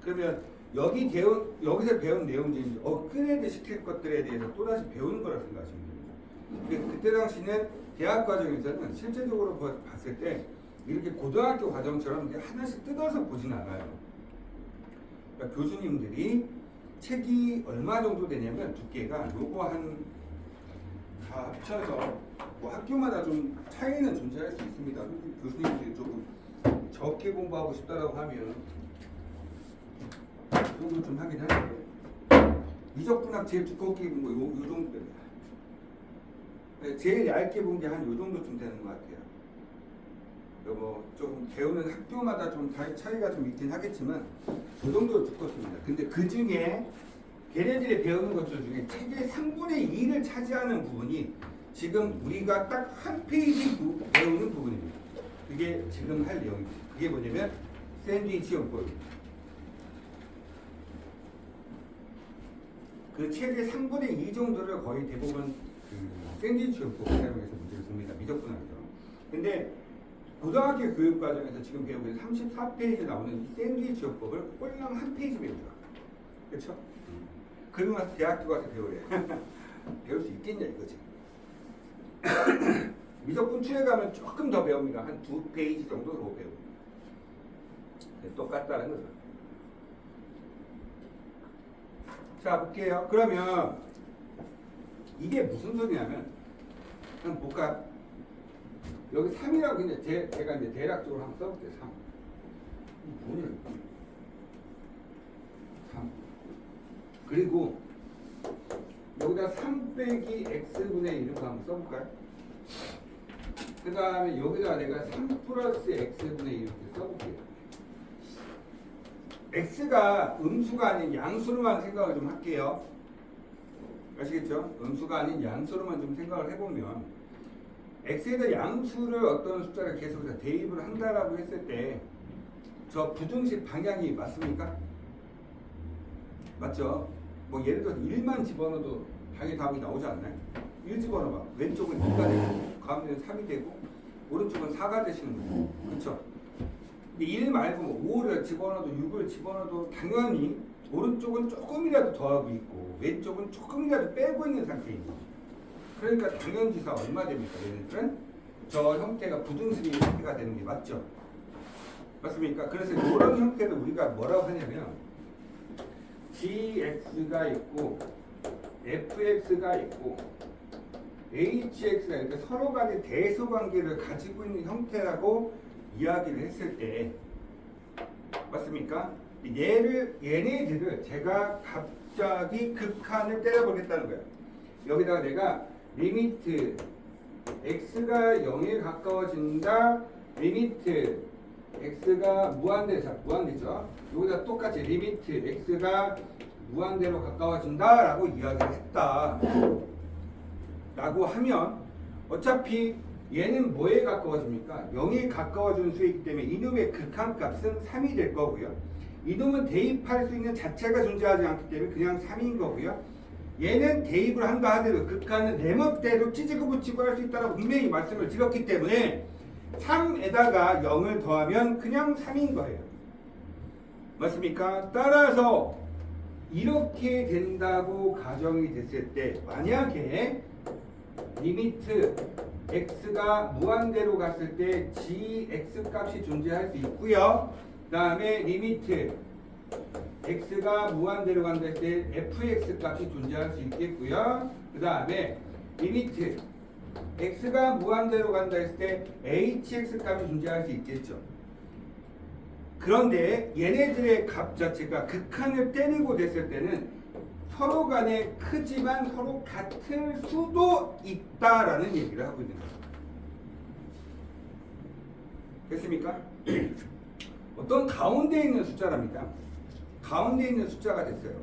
S1: 그러면 여기서 배운 내용들이 업그레이드 시킬 것들에 대해서 또다시 배우는 거라 생각하시면 됩니다. 근데 그때 당시는 대학 과정에서는 실제적으로 봤을 때 이렇게 고등학교 과정처럼 하나씩 뜯어서 보진 않아요. 그러니까 교수님들이 책이 얼마 정도 되냐면 두께가 요거 다 합쳐서 뭐 학교마다 좀 차이는 존재할 수 있습니다. 교수님들이 조금 적게 공부하고 싶다라고 하면 이 정도 좀 하긴 하는데 미적분학 제일 두껍게 본 거 요 정도 됩니다. 제일 얇게 본 게 한 요 정도쯤 되는 것 같아요. 좀 배우는 학교마다 좀 차이가 좀 있긴 하겠지만 그 정도로 두껍습니다. 근데 그 중에 걔네들이 배우는 것들 중에 책의 3분의 2를 차지하는 부분이 지금 우리가 딱 한 페이지 배우는 부분입니다. 그게 지금 할 내용입니다. 그게 뭐냐면 샌드위치 용법입니다. 그 책의 3분의 2 정도를 거의 대부분 그 샌드위치 용법 사용해서 문제를 봅니다. 미적분학에서. 근데 고등학교 교육과정에서 지금 배우고 있는 34페이지 나오는 이 샌드위치 용법을 꼴랑 한 페이지 배우죠. 그렇죠? 그러고 나서 대학교 가서 배우래. 배울 수 있겠냐 이거지. 미적분 2에 가면 조금 더 배웁니다. 한 2페이지 정도 더 배웁니다. 똑같다는 거죠. 자, 볼게요. 그러면 이게 무슨 소리냐면 한번 볼까? 여기 3이라고 이제 제가 이제 대략적으로 한번 써볼게요. 3. 뭐냐? 3. 그리고 여기다 3 빼기 x분의 1을 한번 써볼까요? 그 다음에 여기다 내가 3 플러스 x분의 1 이렇게 써볼게요. x가 음수가 아닌 양수로만 생각을 좀 할게요. 아시겠죠? 음수가 아닌 양수로만 좀 생각을 해보면 x에다 양수를 어떤 숫자를 계속해서 대입을 한다라고 했을 때 저 부등식 방향이 맞습니까? 맞죠? 뭐 예를 들어서 1만 집어넣어도 당연히 답이 나오지 않나요? 1 집어넣어봐. 왼쪽은 2가 되고 가운데는 3이 되고 오른쪽은 4가 되시는 거죠. 그렇죠? 1 말고 5를 집어넣어도 6을 집어넣어도 당연히 오른쪽은 조금이라도 더하고 있고 왼쪽은 조금이라도 빼고 있는 상태인 거죠. 그러니까 당연지사 얼마 됩니까? 얘네들은 저 형태가 부등식의 형태가 되는 게 맞죠? 맞습니까? 그래서 이런 형태를 우리가 뭐라고 하냐면 gx가 있고 fx가 있고 hx가 이렇게 서로 간의 대소 관계를 가지고 있는 형태라고 이야기를 했을 때 맞습니까? 얘네들을 제가 갑자기 극한을 때려보겠다는 거예요. 여기다가 내가 리미트 x가 0에 가까워진다. 리미트 x가 무한대죠. 여기다 똑같이 리미트 x가 무한대로 가까워진다 라고 이야기를 했다 라고 하면 어차피 얘는 뭐에 가까워집니까? 0에 가까워지는 수이기 때문에 이놈의 극한값은 3이 될 거고요. 이놈은 대입할 수 있는 자체가 존재하지 않기 때문에 그냥 3인 거고요. 얘는 대입을 한다 하더라도 극한은 내 멋대로 찌지고 붙이고 할 수 있다고 분명히 말씀을 드렸기 때문에 3에다가 0을 더하면 그냥 3인 거예요. 맞습니까? 따라서 이렇게 된다고 가정이 됐을 때 만약에 리미트 x가 무한대로 갔을 때 gx 값이 존재할 수 있고요. 그 다음에 리미트 x가 무한대로 간다 했을 때 fx 값이 존재할 수 있겠고요. 그 다음에 리미트 x가 무한대로 간다 했을 때 hx 값이 존재할 수 있겠죠. 그런데 얘네들의 값 자체가 극한을 때리고 됐을 때는 서로 간에 크지만 서로 같을 수도 있다라는 얘기를 하고 있는 거죠. 됐습니까? 어떤 가운데 있는 숫자랍니다. 가운데 있는 숫자가 됐어요.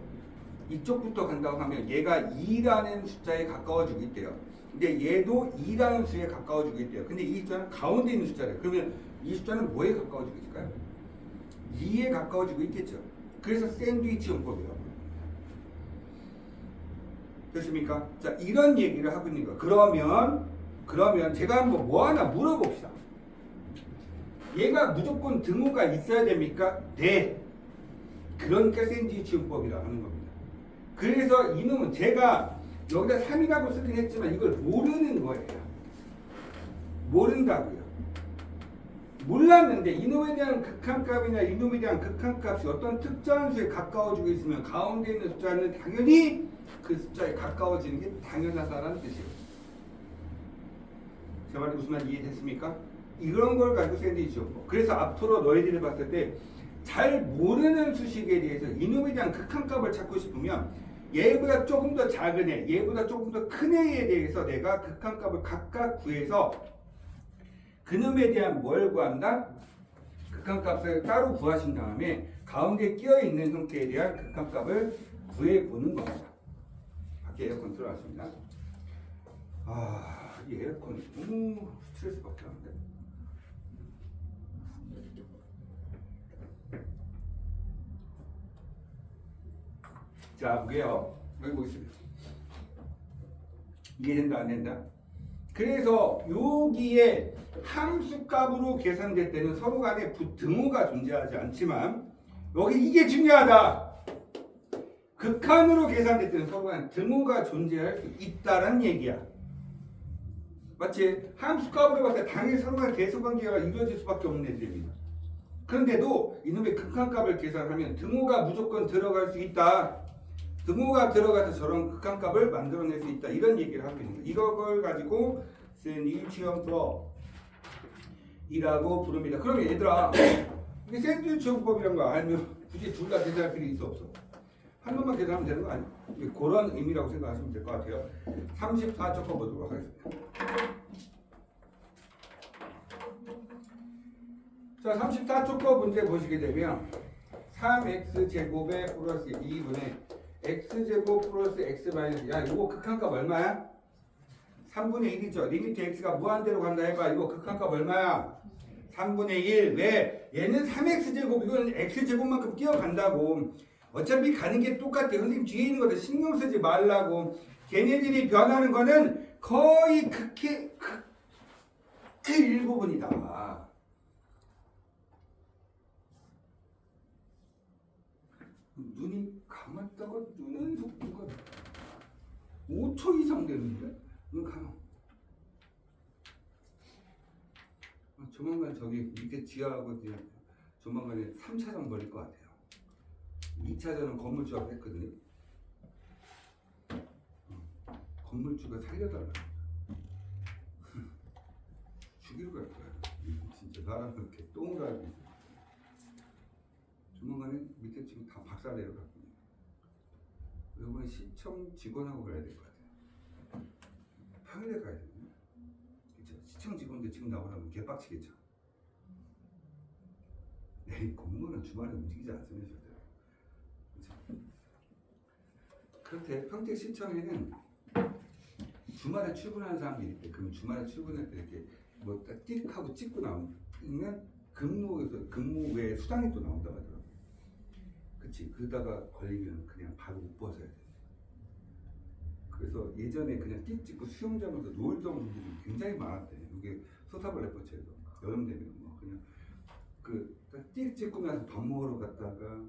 S1: 이쪽부터 간다고 하면 얘가 2라는 숫자에 가까워지고 있대요. 근데 얘도 2라는 수에 가까워지고 있대요. 근데 이 숫자는 가운데 있는 숫자래요. 그러면 이 숫자는 뭐에 가까워지고 있을까요? 2에 가까워지고 있겠죠. 그래서 샌드위치 용법이라고. 됐습니까? 자, 이런 얘기를 하고 있는 거예요. 그러면 제가 한번 뭐 하나 물어봅시다. 얘가 무조건 등호가 있어야 됩니까? 네. 그러니까 샌드위치 용법이라고 하는 겁니다. 그래서 이놈은 제가 여기다 3이라고 쓰긴 했지만 이걸 모르는 거예요. 모른다고요. 몰랐는데 이놈에 대한 극한값이나 이놈에 대한 극한값이 어떤 특정한 수에 가까워지고 있으면 가운데 있는 숫자는 당연히 그 숫자에 가까워지는 게 당연하다는 뜻이에요. 제 말이 무슨 말 이해됐습니까? 이런 걸 가지고 샌드위치 용법. 그래서 앞으로 너희들이 봤을 때 잘 모르는 수식에 대해서 이놈에 대한 극한값을 찾고 싶으면 얘보다 조금 더 작은 애, 얘보다 조금 더 큰 애에 대해서 내가 극한값을 각각 구해서 그놈에 대한 뭘 구한다? 극한값을 따로 구하신 다음에 가운데 끼어있는 형태에 대한 극한값을 구해보는 겁니다. 밖에 에어컨 들어왔습니다. 이 에어컨 너무 스트레스 받게 하는데. 자, 보게요. 여기 보겠습니다. 이해된다, 안 된다? 그래서 여기에 함수값으로 계산될 때는 서로 간에 등호가 존재하지 않지만 여기 이게 중요하다. 극한으로 계산될 때는 서로 간에 등호가 존재할 수 있다는 얘기야. 마치 함수값으로 봤을 때 당연히 서로 간에 대소관계가 이루어질 수밖에 없는 애들입니다. 그런데도 이놈의 극한값을 계산하면 등호가 무조건 들어갈 수 있다. 등호가 들어가서 저런 극한값을 만들어낼 수 있다. 이런 얘기를 하고 있는 거예요. 이걸 가지고 샌드위치형 풀업이라고 부릅니다. 그러면 얘들아, 이게 샌드위치형 풀업이란 거 알면 굳이 둘 다 계산할 필요 있어 없어? 한 놈만 계산하면 되는 거 아니야? 그런 의미라고 생각하시면 될 것 같아요. 34쪽 거 보도록 하겠습니다. 자, 34쪽 거 문제 보시게 되면 3x제곱에 플러스 2분의 x제곱 플러스 x 마이너스, 야 이거 극한값 얼마야? 3분의 1이죠. 리미트 x가 무한대로 간다 해봐. 이거 극한값 얼마야? 3분의 1. 왜? 얘는 3x제곱, 이거는 x제곱만큼 뛰어간다고. 어차피 가는 게 똑같아. 선생님 뒤에 있는 것들 신경 쓰지 말라고. 걔네들이 변하는 거는 거의 극히 일부분이다. 눈이 감았다가 눈은 속도가 5초 이상 되는데? 눈 감아. 조만간 저기 밑에 지하하고 조만간에 3차전 벌릴 것 같아요. 2차전은 건물주 앞에 했거든요. 건물주가 살려달라. 죽이러 갈 거야. 진짜 나랑 그렇게 똥을 알고 있어. 조만간에 밑에 지금 다 박살 내려갔거든요. 이번에 시청 직원하고 가야 될 것 같아요. 평일에 가야 되거든요. 그쵸? 시청 직원들 지금 나오라면 개빡치겠죠. 내일 공무원은 주말에 움직이지 않습니다. 절대로. 그쵸? 그렇대. 평택 시청에는 주말에 출근하는 사람들이 있대. 그럼 주말에 출근할 때 이렇게 뭐 딱 띡 하고 찍고 나오면 근무 외에 수당이 또 나온다고 하더라고. 그치. 그러다가 걸리면 그냥 바로 옷 벗어야 돼. 그래서 예전에 그냥 띡 찍고 수영장에서 놀던 분들이 굉장히 많았대. 이게 소사발레포츠에서 여름 되면 뭐 그냥 띡 찍고 나서 밥 먹으러 갔다가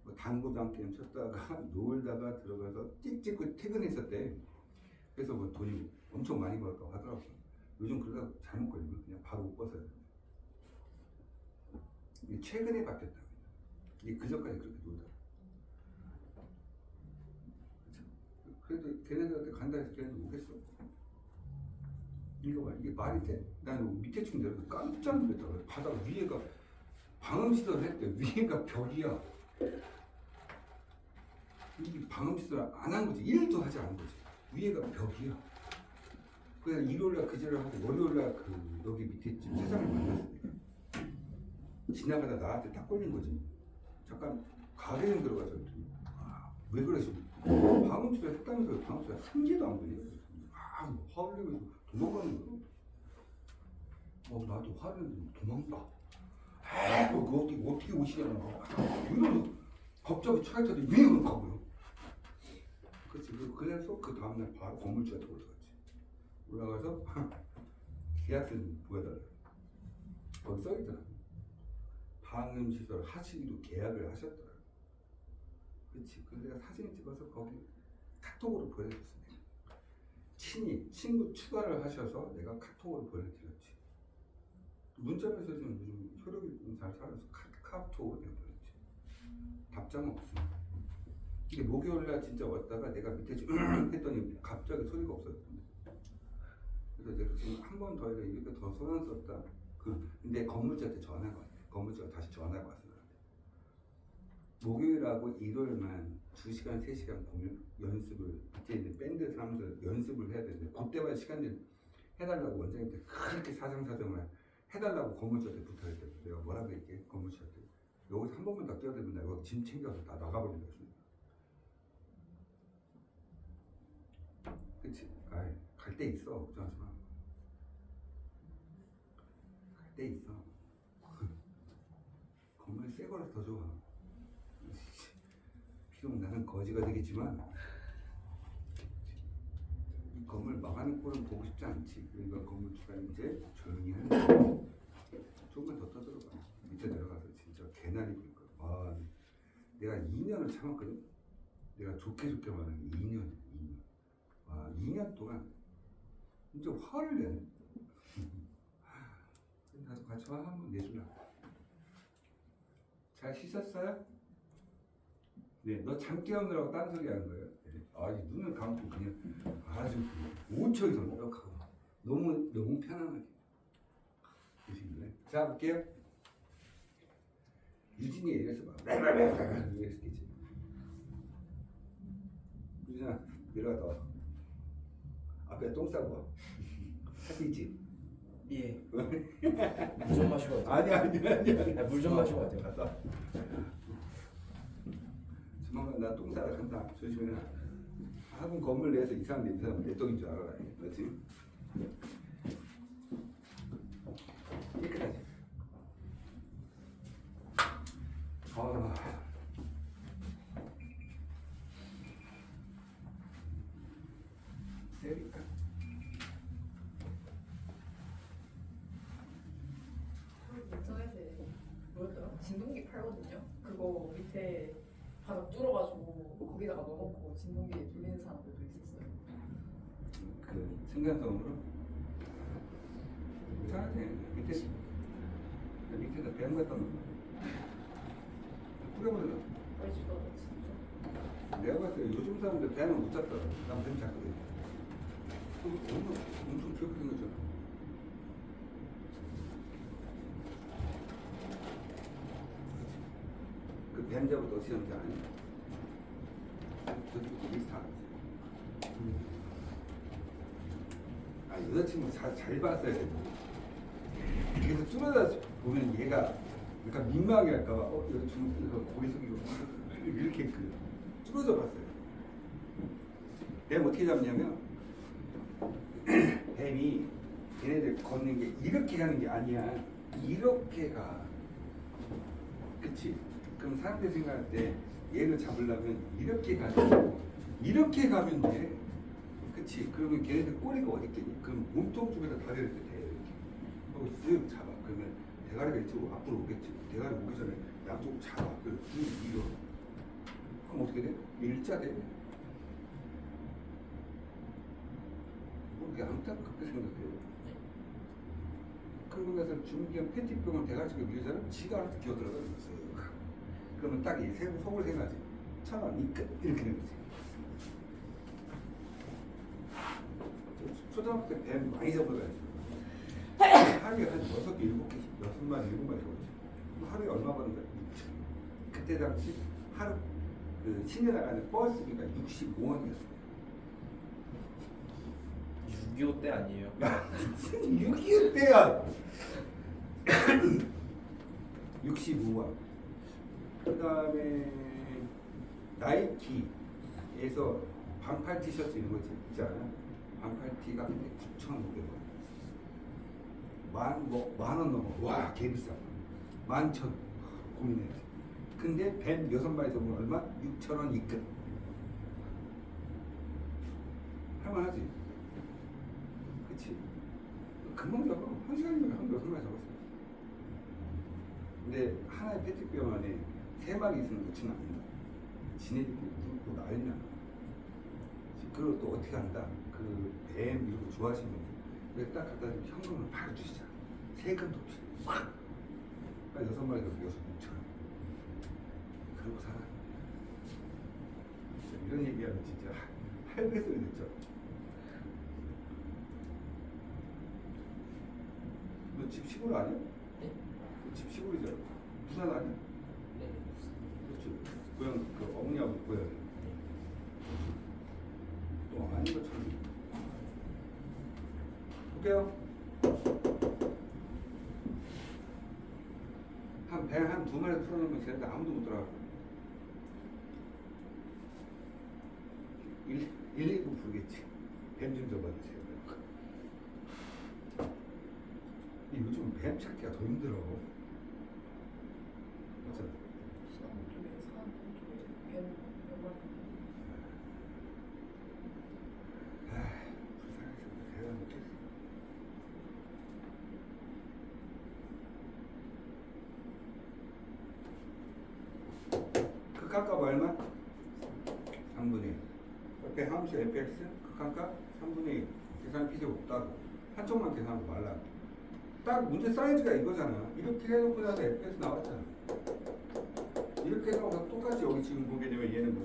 S1: 뭐 당구장 게임 쳤다가 놀다가 들어가서 띡 찍고 퇴근했었대. 그래서 뭐 돈이 엄청 많이 벌었다고 하더라고. 요즘 그러다 잘못 걸리면 그냥 바로 옷 벗어야 돼. 이게 최근에 바뀌었다. 이게 그전까지 그렇게 놀다. 그래도 걔네들한테 간다 해서 걔네들 오겠어? 이거 봐, 이게 말이 돼? 나는 밑에 층 내려서 깜짝 놀랐다고. 바닥 위에가 방음시설을 했대. 위에가 벽이야. 이게 방음시설 안 한 거지. 1도 하지 않은 거지. 위에가 벽이야. 그래서 일요일날 그제를 하고 월요일날 여기 밑에 집 세상을 만났으니까 지나가다 나한테 딱 걸린 거지. 잠깐 가게는 들어가서 왜 그러시고 방음시설 했다면서 방음시설 한 개도 안 걸려. 화를 내면서 도망가는 거야. 나도 화를 내면서 도망가. 그거 어떻게 오시냐는 거. 이러면서 갑자기 차에 타더니 왜 그럴까고요? 그렇지. 그래서 그 다음날 바로 건물주한테 올라가서 계약서 보여달라. 거기 써있더라. 방음시설 하시기로 계약을 하셨더라. 그렇지. 그래서 내가 사진을 찍어서 거기 카톡으로 보여줬어. 친구 추가를 하셔서 내가 카톡으로 보내드렸지. 문자 메시지는 요즘 효력이 좀 잘 살아서 카톡으로 내가 보냈지. 답장 없어. 이게 목요일날 진짜 왔다가 내가 밑에 했더니 갑자기 소리가 없어졌던데. 그래서 내가 지금 한 번 더 해서 이렇게 더 소란스럽다. 근데 건물주한테 전화가 왔대. 건물주가 다시 전화가 왔어. 목요일하고 일요일만 2시간, 3시간 연습을, 밑에 있는 밴드 사람들 연습을 해야 되는데 그때만 시간을 해달라고 원장님한테 그렇게 사정사정을 해달라고 건물주한테 부탁할 때 내가 뭐라고 했게 건물주한테 여기서 한 번만 더 뛰어들면 나 이거 짐 챙겨서 다 나가버린다 했습니다. 그치? 아이 갈 데 있어 걱정하지 마. 갈 데 있어. 건물이 새 거라서 더 좋아. 비록 나는 거지가 되겠지만 이 건물 망하는 꼴은 보고 싶지 않지. 그러니까 건물주가 이제 조용히 하는 거야. 조금만 더 떠들어봐. 밑에 내려가서 진짜 개나리 부릴 거야. 와, 내가 2년을 참았거든. 내가 좋게 말하는 2년. 와, 2년 동안 진짜 화를 내네. 나도 같이 화 한번 내주라. 잘 씻었어요? 네, 너 잠 깨우느라고 딴소리 하는 거예요. 네. 아, 이 눈을 감고 그냥 아주 5초 이상 노력하고 너무 편안하게. 보시길래. 자, 볼게요. 유진이 이래서 막 이랬겠지. 유진아, 내려가 너. 앞에 똥 싸고 와. 할 수 있지?
S2: 예. 물 좀 마시고 가세요.
S1: 아니야.
S2: 물 좀 마시고 가세요.
S1: 갔다. 조만간 나 똥 싸러 간다. 조심해라. 학원 건물 내에서 이상한 냄새나면 내 똥인 줄 알아라. 그렇지? 깨끗하지? 세리까?
S3: 인터넷에 뭐였더라? 진동기 팔거든요. 그거 밑에 바닥 뚫어가지고 거기다가 넣어놓고 진동기 돌리는 사람들도 있었어요.
S1: 그 생산성으로 잘하네. 밑에다 뱀 갖다 놓는 거야. 뿌려버려.
S3: 빨리 집어넣어 진짜.
S1: 내가 봤을 때 요즘 사람들 뱀은 못 잡더라. 난 뱀 잡거든. 엄청 귀엽게 생겼잖아. 그 뱀 잡을 때 어떻게 하는지 아니? 저쪽도 비슷한 아, 여자친구 잘 봤어야 돼. 계속 뚫어다 보면 얘가 그러니까 민망하게 할까봐 여자친구 고개 숙이고 이렇게 그 뚫어져 봤어요. 뱀 어떻게 잡냐면 뱀이 얘네들 걷는 게 이렇게 가는 게 아니야. 이렇게 가. 그치? 그럼 사람들이 생각할 때 얘를 잡으려면 이렇게 가지. 이렇게 가면 돼. 그치? 그러면 걔네들 꼬리가 어디 있겠니? 그럼 몸통 쪽에다 다리를 이렇게 대. 이렇게. 하고 쓱 잡아. 그러면 대가리가 이쪽으로 앞으로 오겠지. 대가리 오기 전에 양쪽 잡아. 그리고 밀어. 그럼 어떻게 돼? 일자돼. 그렇게 안타깝게 생각해요. 그러고 나서 준비한 페티병을 대가지고 밀잖아. 지가 알아서 기어들어가서 쓱. 그러면 딱 이 속을 생각하지. 1,000원 이끝 이렇게 되는 거지. 초등학교 때 뱀 많이 잡아가지고 하루에 한 6개, 7개, 6마리, 7마리 잡았지. 하루에 얼마 버는 거야? 6천. 그때 당시 하루 그 시내 나가는 버스비가 65원이었어요.
S2: 6.25 때 아니에요?
S1: 야, 무슨 6.25 때야! 65원. 그 다음에 나이키에서 반팔 티셔츠 이런 거 있잖아. 반팔 티가 근데 9,500원. 만원 넘어. 와, 개 비싸. 11,000원. 고민해야지. 근데 뱀 6마리 잡으면 얼마? 6,000원 입금. 할만하지? 그치? 금방 잡아. 1시간이면 한 6마리 잡았어. 근데 하나의 페트병 안에 3마리 있으면 놓치면 안 된다. 지네들끼리 묻고 난리나. 그걸 또 어떻게 한다? 그 뱀 이런 거 좋아하시는 분들 딱 갖다 주면 현금을 바로 주시잖아. 세금도 없이 확! 6마리 잡으면 6,000원. 그러고 살아. 이런 얘기하면 진짜 할배 소리 듣죠? 너 집 시골 아니야?
S2: 네?
S1: 집 시골이잖아. 부산 아니야?
S2: 네.
S1: 그렇죠. 고향 그 어머니하고 고향. 또 아닌 것처럼. 볼게요. 뱀한 두 마리 풀어놓으면 쟤네들 아무도 못 들어가. 119 부르겠지. 뱀 좀 잡아주세요. 요즘 뱀 찾기가 더 힘들어. 맞아.
S3: 수원 쪽에 사는 쪽에 연
S1: 불쌍해서 대답 못했어. 극한값 얼마? 3분의 1. 옆에 함수 fx 극한값 3분의 1. 계산 필요 없다고. 한쪽만 계산하고 말라고. 딱 문제 사이즈가 이거잖아. 이렇게 해놓고 나서 fx 나왔잖아. 이렇게 해놓고 똑같이 여기 지금 보게 되면 얘는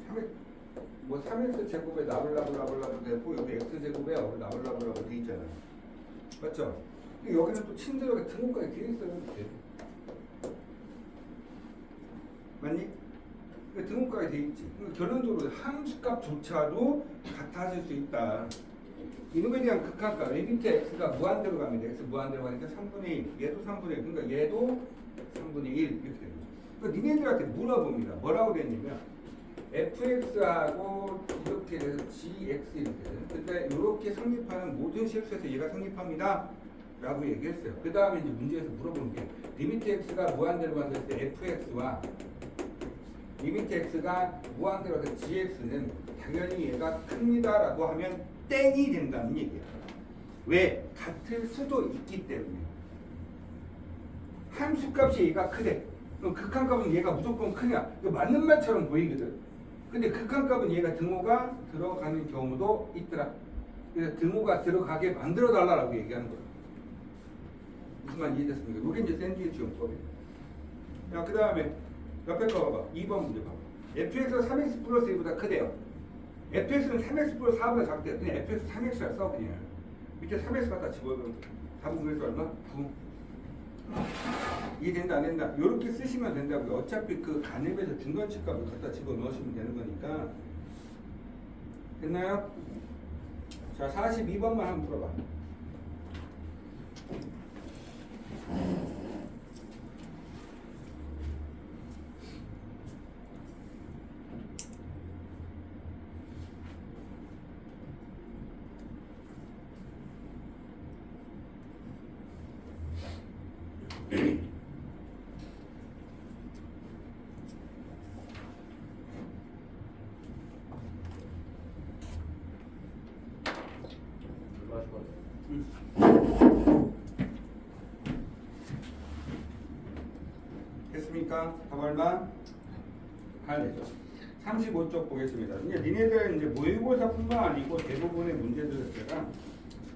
S1: 뭐 3x 제곱에 나블라블라블라블 되고 여기 x 제곱에 나블라블라블 돼 있잖아. 맞죠? 근데 여기는 또 친절하게 등호까지 돼 있어요. 이렇게. 맞니? 등호까지 돼 있지. 그러니까 결론적으로 함수값조차도 같아질 수 있다. 이놈에 대한 극한값, a 밑에 x가 무한대로 갑니다. x 무한대로 가니까 3분의 1, 얘도 3분의 1, 그러니까 얘도 3분의 1 이렇게 되는 거죠. 그러니까 니네들한테 물어봅니다. 뭐라고 됐냐면 fx하고 이렇게 돼서 gx 이렇게 돼요. 근데 이렇게 성립하는 모든 실수에서 얘가 성립합니다. 라고 얘기했어요. 그 다음에 이제 문제에서 물어보는 게 리미트 x가 무한대로 간다 때 fx와 리미트 x가 무한대로 가서 gx는 당연히 얘가 큽니다 라고 하면 땡이 된다는 얘기야. 왜? 같을 수도 있기 때문에. 함수값이 얘가 크대. 그럼 극한값은 얘가 무조건 크냐? 이거 맞는 말처럼 보이거든. 근데 극한값은 얘가 등호가 들어가는 경우도 있더라. 그래서 등호가 들어가게 만들어 달라고 얘기하는 거야. 무슨 말 이해됐습니까? 이게 이제 샌드위치 용법이에요. 자, 그 다음에 옆에 거 봐봐. 2번 문제 봐봐. fx가 3x 플러스 1보다 크대요. fx는 3x 플러스 4보다 작대요. 그냥 fx 3x라 써 그냥. 밑에 3x 갖다 집어넣으면 답은 그래서 얼마? 9. 이해된다 안 된다? 이렇게 쓰시면 된다고요. 어차피 그 간접에서 중간치값을 갖다 집어넣으시면 되는 거니까. 됐나요? 자, 42번만 한번 풀어봐. 됐습니까? 답 얼마? 해야 되죠. 35쪽 보겠습니다. 이제 니네들 이제 모의고사뿐만 아니고 대부분의 문제들 제가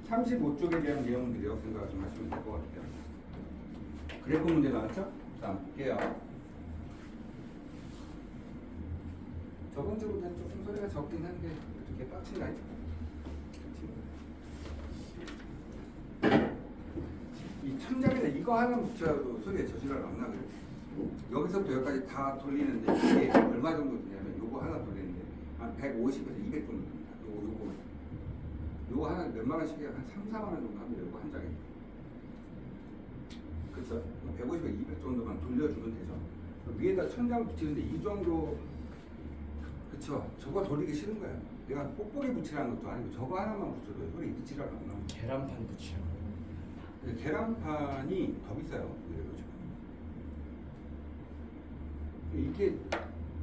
S1: 35쪽에 대한 내용들이라고 생각 좀 하시면 될 것 같아요. 그래프 문제 나왔죠? 자, 볼게요. 저번 주보다는 조금 소리가 적긴 한데 이렇게 빡친다. 이 천장에다 이거 하나 붙여도 소리가 저지랄 안 나거든요. 여기서부터 여기까지 다 돌리는데 이게 얼마 정도 되냐면 요거 하나 돌리는데 한 150에서 200 정도 됩니다. 요거 하나 몇만 원씩 해요. 한 3, 4만 원 정도 합니다. 요거 한 장에. 그쵸? 150에서 200 정도만 돌려주면 되죠. 위에다 천장 붙이는데 이 정도. 그쵸? 저거 돌리기 싫은 거야. 내가 뽁뽁이 붙이라는 것도 아니고 저거 하나만 붙여도 소리 이지랄 안 나와.
S2: 계란판 붙이라고.
S1: 계란판이 더 비싸요. 그죠? 이게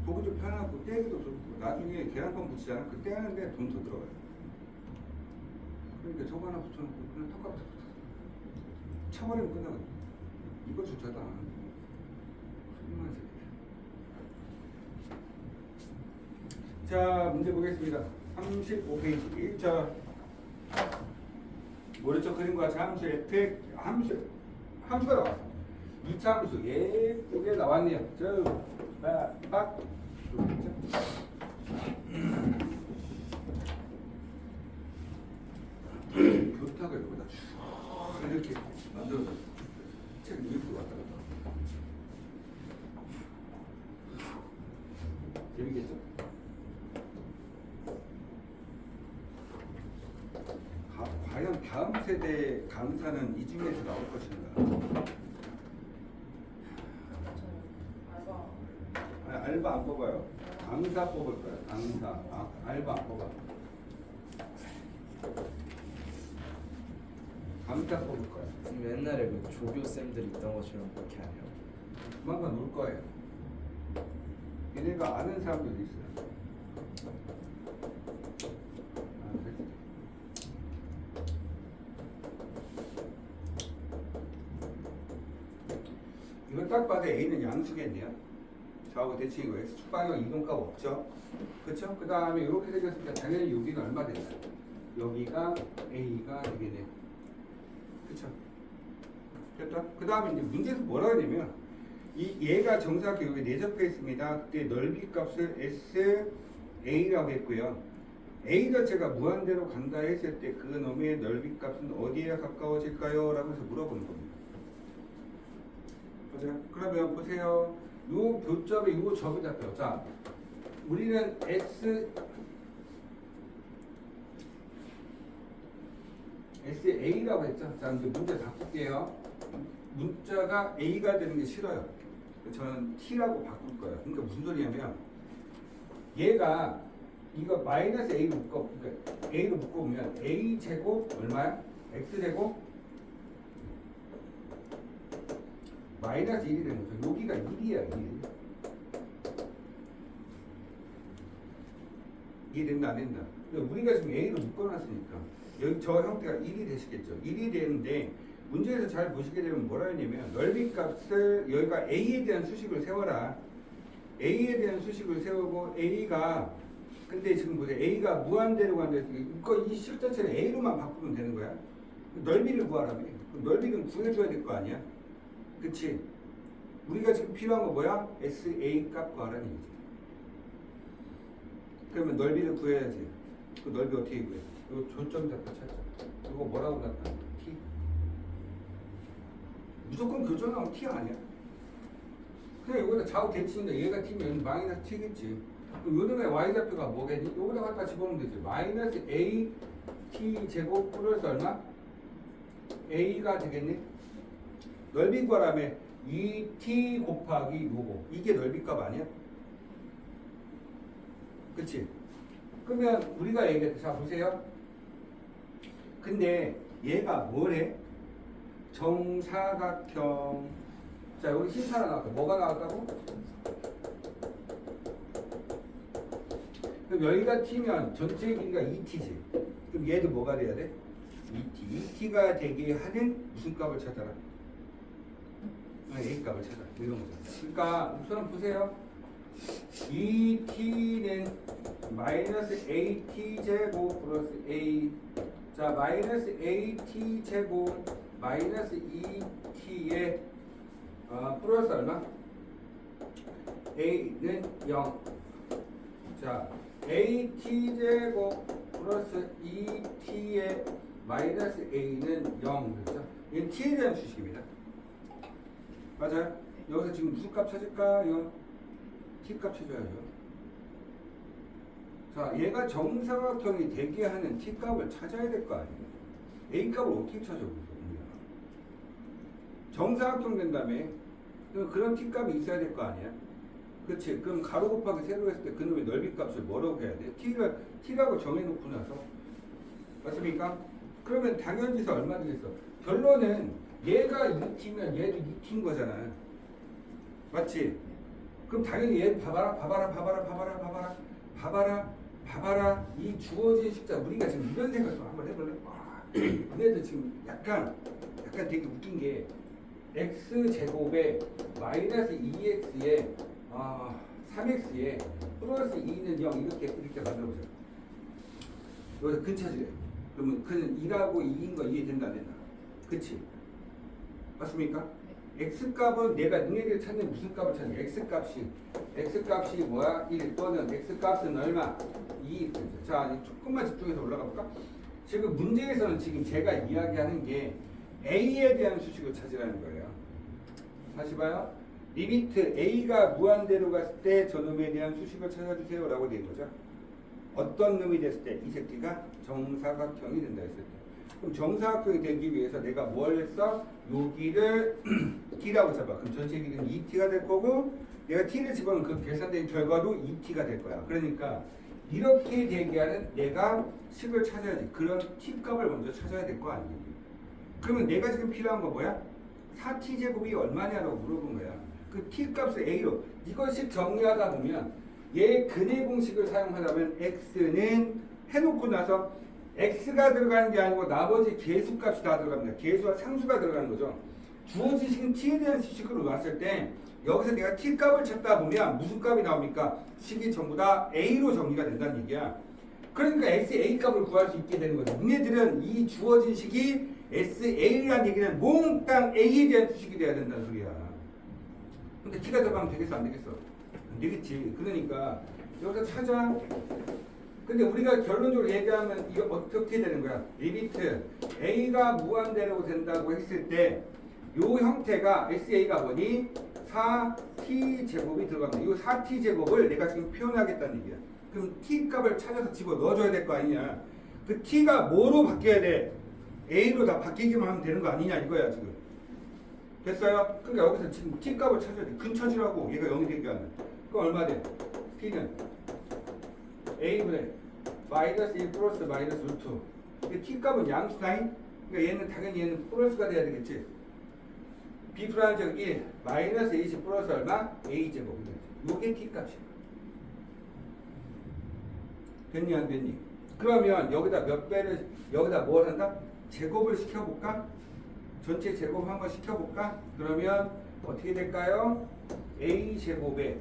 S1: 보기도 편하고 떼기도 좋고 나중에 계란판 붙이잖아. 그때 하는데 돈 더 들어가요. 그러니까 저거 하나 붙여놓고 그냥 턱값 쳐버리면 끝나거든. 이거조차도 안 하는 거야. 소리만 새끼. 자, 문제 보겠습니다. 35페이지 1차 오른쪽 그림과 같이 함수 fx 함수가 나왔어. 2차 함수 예쁘게 나왔네요. 빡 교탁을 여기다 쭉 이렇게 만들어서 책 위로 왔다 갔다. 재밌겠죠? 과연 다음 세대 강사는 이 중에서 나올 것인가? 알바 안 뽑아요. 강사 뽑을 거야. 강사. 알바 안 뽑아. 강사 뽑을 거야.
S2: 지금 옛날에 그 조교 쌤들 있던 것처럼 그렇게 안 해요.
S1: 조만간 올 거예요. 얘네가 아는 사람들도 있어요. 됐어. 이걸 딱 봐도 A는 양수겠네요. 좌우가 대칭이고 X 축방향 이동값 없죠. 그렇죠? 그 다음에 이렇게 생겼을 때 당연히 여기는 얼마 된다. 여기가 A가 되겠네요. 그렇죠? 됐다? 그 다음에 이제 문제에서 뭐라 하냐면 얘가 정사각형에 내접해 있습니다. 그때 넓이 값을 SA라고 했고요. A 자체가 무한대로 간다 했을 때 그 놈의 넓이 값은 어디에 가까워질까요? 라고 해서 물어보는 겁니다. 맞아요? 그러면 보세요. 요 교점에 요 접이 잡혀. 자, 우리는 SA라고 했죠. 자, 이제 문제 바꿀게요. 문자가 A가 되는 게 싫어요. 저는 T라고 바꿀 거예요. 그러니까 무슨 소리냐면 얘가 이거 마이너스 A로 묶어, 그러니까 A로 묶어보면 A 제곱 얼마야? X 제곱 마이너스 1이 되는 거죠. 여기가 1이야, 1. 이해된다, 안 된다? 그러니까 우리가 지금 A로 묶어놨으니까 여기 저 형태가 1이 되시겠죠. 1이 되는데 문제에서 잘 보시게 되면 뭐라 했냐면 넓이 값을 여기가 A에 대한 수식을 세워라. A에 대한 수식을 세우고 A가 근데 지금 보세요. A가 무한대로 간다 했으니까 이 식 자체를 A로만 바꾸면 되는 거야. 넓이를 구하라며. 그럼 넓이는 구해줘야 될 거 아니야. 그치? 우리가 지금 필요한 거 뭐야? SA 값 구하라는 얘기지. 그러면 넓이를 구해야지. 그 넓이 어떻게 구해? 이거 조점 잡고 찾자. 이거 뭐라고 나타나? T? 무조건 교정하면 T 아니야? 그냥 여기다 좌우 대칭인데 얘가 T면 마이너스 T겠지. 그럼 요놈의 Y좌표가 뭐겠니? 여기다 갖다 집어넣으면 되지. 마이너스 A T 제곱 플러스 얼마? A가 되겠니? 넓이 구하라며 2T 곱하기 요거. 이게 넓이값 아니야? 그치? 그러면 우리가 얘기했다. 자, 보세요. 근데 얘가 뭐래? 정사각형. 자, 여기 힌트 하나 나왔다. 뭐가 나왔다고? 그럼 여기가 T면 전체 길이가 2T지. 그럼 얘도 뭐가 돼야 돼? 2T. 2T가 되게 하는 무슨 값을 찾아라? A 값을 찾아. 이런 거죠. 그러니까 우선 보세요. 2T는 마이너스 AT 제곱 플러스 A. 자, 마이너스 AT 제곱 마이너스 2T에 플러스 얼마? A는 0. 자, AT 제곱 플러스 2T에 마이너스 A는 0. 그렇죠? 이건 T에 대한 수식입니다. 맞아요? 여기서 지금 무슨 값 찾을까요? T 값 찾아야죠. 자, 얘가 정사각형이 되게 하는 T 값을 찾아야 될 거 아니에요? A 값을 어떻게 찾아보세요? 정사각형 된다음에 그런 T 값이 있어야 될 거 아니야? 그치? 그럼 가로 곱하기 세로 했을 때 그놈의 넓이 값을 뭐라고 해야 돼? T라고 정해놓고 나서 맞습니까? 그러면 당연지수 얼마 되겠어? 결론은 얘가 2T면 얘도 2T인 거잖아. 맞지? 그럼 당연히 얘 봐봐라. 이 주어진 식자 우리가 지금 이런 생각 좀 한번 해볼래? 와, 얘네들 지금 약간 되게 웃긴 게 x 제곱에 마이너스 2x에 3x에 플러스 2는 0 이렇게 만들어보자. 여기서 근 찾으래. 그러면 근은 2라고 2인 거 이해된다 안 된다? 그치? 맞습니까? x값은 내가 너네들 찾는 무슨 값을 찾는 x값이 뭐야? 1 또는 x값은 얼마? 2. 자, 조금만 집중해서 올라가 볼까? 지금 문제에서는 지금 제가 이야기하는 게 a에 대한 수식을 찾으라는 거예요. 다시 봐요. 리미트 a가 무한대로 갔을 때 저놈에 대한 수식을 찾아주세요 라고 된 거죠. 어떤 놈이 됐을 때 이 새끼가 정사각형이 된다 했을 때. 그럼 정사각형이 되기 위해서 내가 뭘 했어? 여기를 t라고 잡아. 그럼 전체 길이는 2t가 될 거고 내가 t를 집어넣은 그 계산된 결과도 2t가 될 거야. 그러니까 이렇게 되게 하는 내가 식을 찾아야지. 그런 t값을 먼저 찾아야 될 거 아니니. 그러면 내가 지금 필요한 거 뭐야? 4t제곱이 얼마냐라고 물어본 거야. 그 t값을 a로 이것씩 정리하다 보면 얘 근해 공식을 사용하자면 x는 해놓고 나서 x가 들어가는 게 아니고 나머지 계수값이 다 들어갑니다. 계수와 상수가 들어가는 거죠. 주어진 식은 t에 대한 식으로 놨을 때 여기서 내가 t값을 찾다 보면 무슨 값이 나옵니까? 식이 전부 다 a로 정리가 된다는 얘기야. 그러니까 sa 값을 구할 수 있게 되는 거죠. 너네들은 이 주어진 식이 sa라는 얘기는 몽땅 a에 대한 수식이 돼야 된다는 소리야. 근데 t가 들어가면 되겠어 안 되겠어? 안 되겠지. 그러니까 여기서 찾아. 근데 우리가 결론적으로 얘기하면 이게 어떻게 되는 거야? 리미트 a가 무한대로 된다고 했을 때 이 형태가 sa가 뭐니? 4t 제곱이 들어갑니다. 이 4t 제곱을 내가 지금 표현하겠다는 얘기야. 그럼 t 값을 찾아서 집어 넣어줘야 될 거 아니냐? 그 t가 뭐로 바뀌어야 돼? a로 다 바뀌기만 하면 되는 거 아니냐 이거야 지금. 됐어요? 그러니까 여기서 지금 t 값을 찾아야 돼. 근처지라고 얘가 0이 되게 하면. 그럼 얼마 돼? t는 a분의 마이너스 1 플러스 마이너스 루트. 근데 t 값은 양수다잉. 그러니까 얘는 당연히 얘는 플러스가 돼야 되겠지. b 플러스 1 마이너스 a 플러스 얼마? a 제곱. 요게 t 값이야. 됐니 안 됐니? 그러면 여기다 몇 배를 여기다 뭘 한다? 제곱을 시켜볼까? 전체 제곱 한번 시켜볼까? 그러면 어떻게 될까요? a 제곱에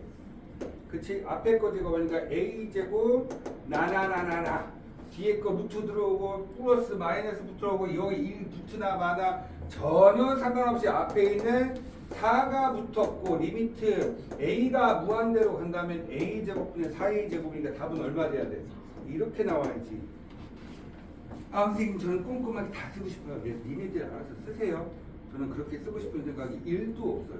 S1: 그치? 앞에 거 제곱하니까 a 제곱 나나나나나 뒤에 거 루트 들어오고 플러스 마이너스 들어오고 여기 1 붙으나 마나 전혀 상관없이 앞에 있는 4가 붙었고 리미트 a가 무한대로 간다면 a 제곱분의 4a 제곱이니까 답은 얼마 돼야 돼? 이렇게 나와야지. 아 선생님 저는 꼼꼼하게 다 쓰고 싶어요. 니네들 알아서 쓰세요. 저는 그렇게 쓰고 싶은 생각이 1도 없어요.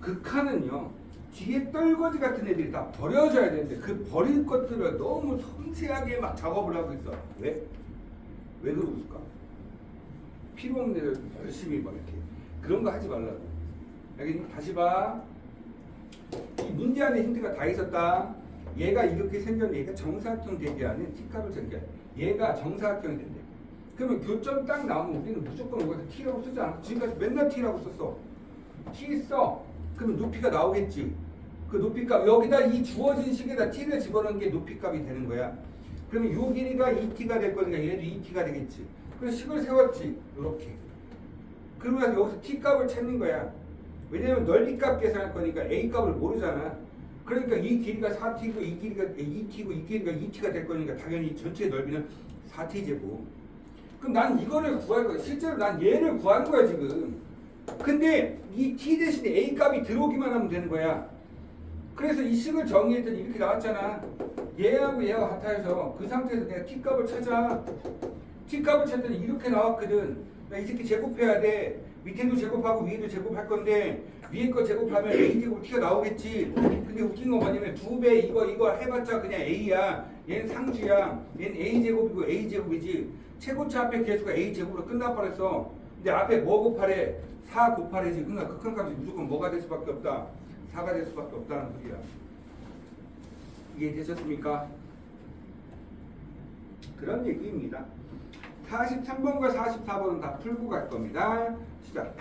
S1: 극한은요 뒤에 떨거지 같은 애들이 다 버려져야 되는데 그 버릴 것들을 너무 섬세하게 막 작업을 하고 있어. 왜? 왜 그러고 있을까? 필요 없는 애들 열심히 막 이렇게 그런 거 하지 말라고. 알겠니? 다시 봐. 이 문제 안에 힌트가 다 있었다. 얘가 이렇게 생겼는데 얘가 정사각형 되게 하는 t값을 정해. 얘가 정사각형이 된대. 그러면 교점 딱 나오면 우리는 무조건 이거서 t라고 쓰지 않아? 지금까지 맨날 t라고 썼어. t 써. 그러면 높이가 나오겠지. 그 높이값 여기다 이 주어진 식에다 t를 집어넣은 게 높이값이 되는 거야. 그러면 요 길이가 2t가 될 거니까 얘도 2t가 되겠지. 그래서 식을 세웠지. 이렇게. 그러면서 여기서 t값을 찾는 거야. 왜냐면 넓이값 계산할 거니까 a값을 모르잖아. 그러니까 이 길이가 4t고 이 길이가 2t고 이 길이가 2t가 될 거니까 당연히 전체 넓이는 4t제곱. 그럼 난 이거를 구할 거야. 실제로 난 얘를 구하는 거야 지금. 근데 이 t 대신에 a 값이 들어오기만 하면 되는 거야. 그래서 이 식을 정리했더니 이렇게 나왔잖아. 얘하고 얘가 같아서 그 상태에서 내가 t 값을 찾아. t 값을 찾더니 이렇게 나왔거든. 나 이 새끼 제곱해야 돼. 밑에도 제곱하고 위에도 제곱할 건데 위에 거 제곱하면 a 제곱 t가 나오겠지. 근데 웃긴 건 뭐냐면 2배 이거 해봤자 그냥 a야. 얘는 상수야. 얘는 a 제곱이고 a 제곱이지. 최고차 앞에 계수가 a 제곱으로 끝나버렸어. 근데 앞에 뭐 곱하래? 4 곱하래지. 그러니까 극한값이 무조건 뭐가 될 수밖에 없다. 4가 될 수밖에 없다는 소리야. 이해되셨습니까? 그런 얘기입니다. 43번과 44번은 다 풀고 갈 겁니다. 시작.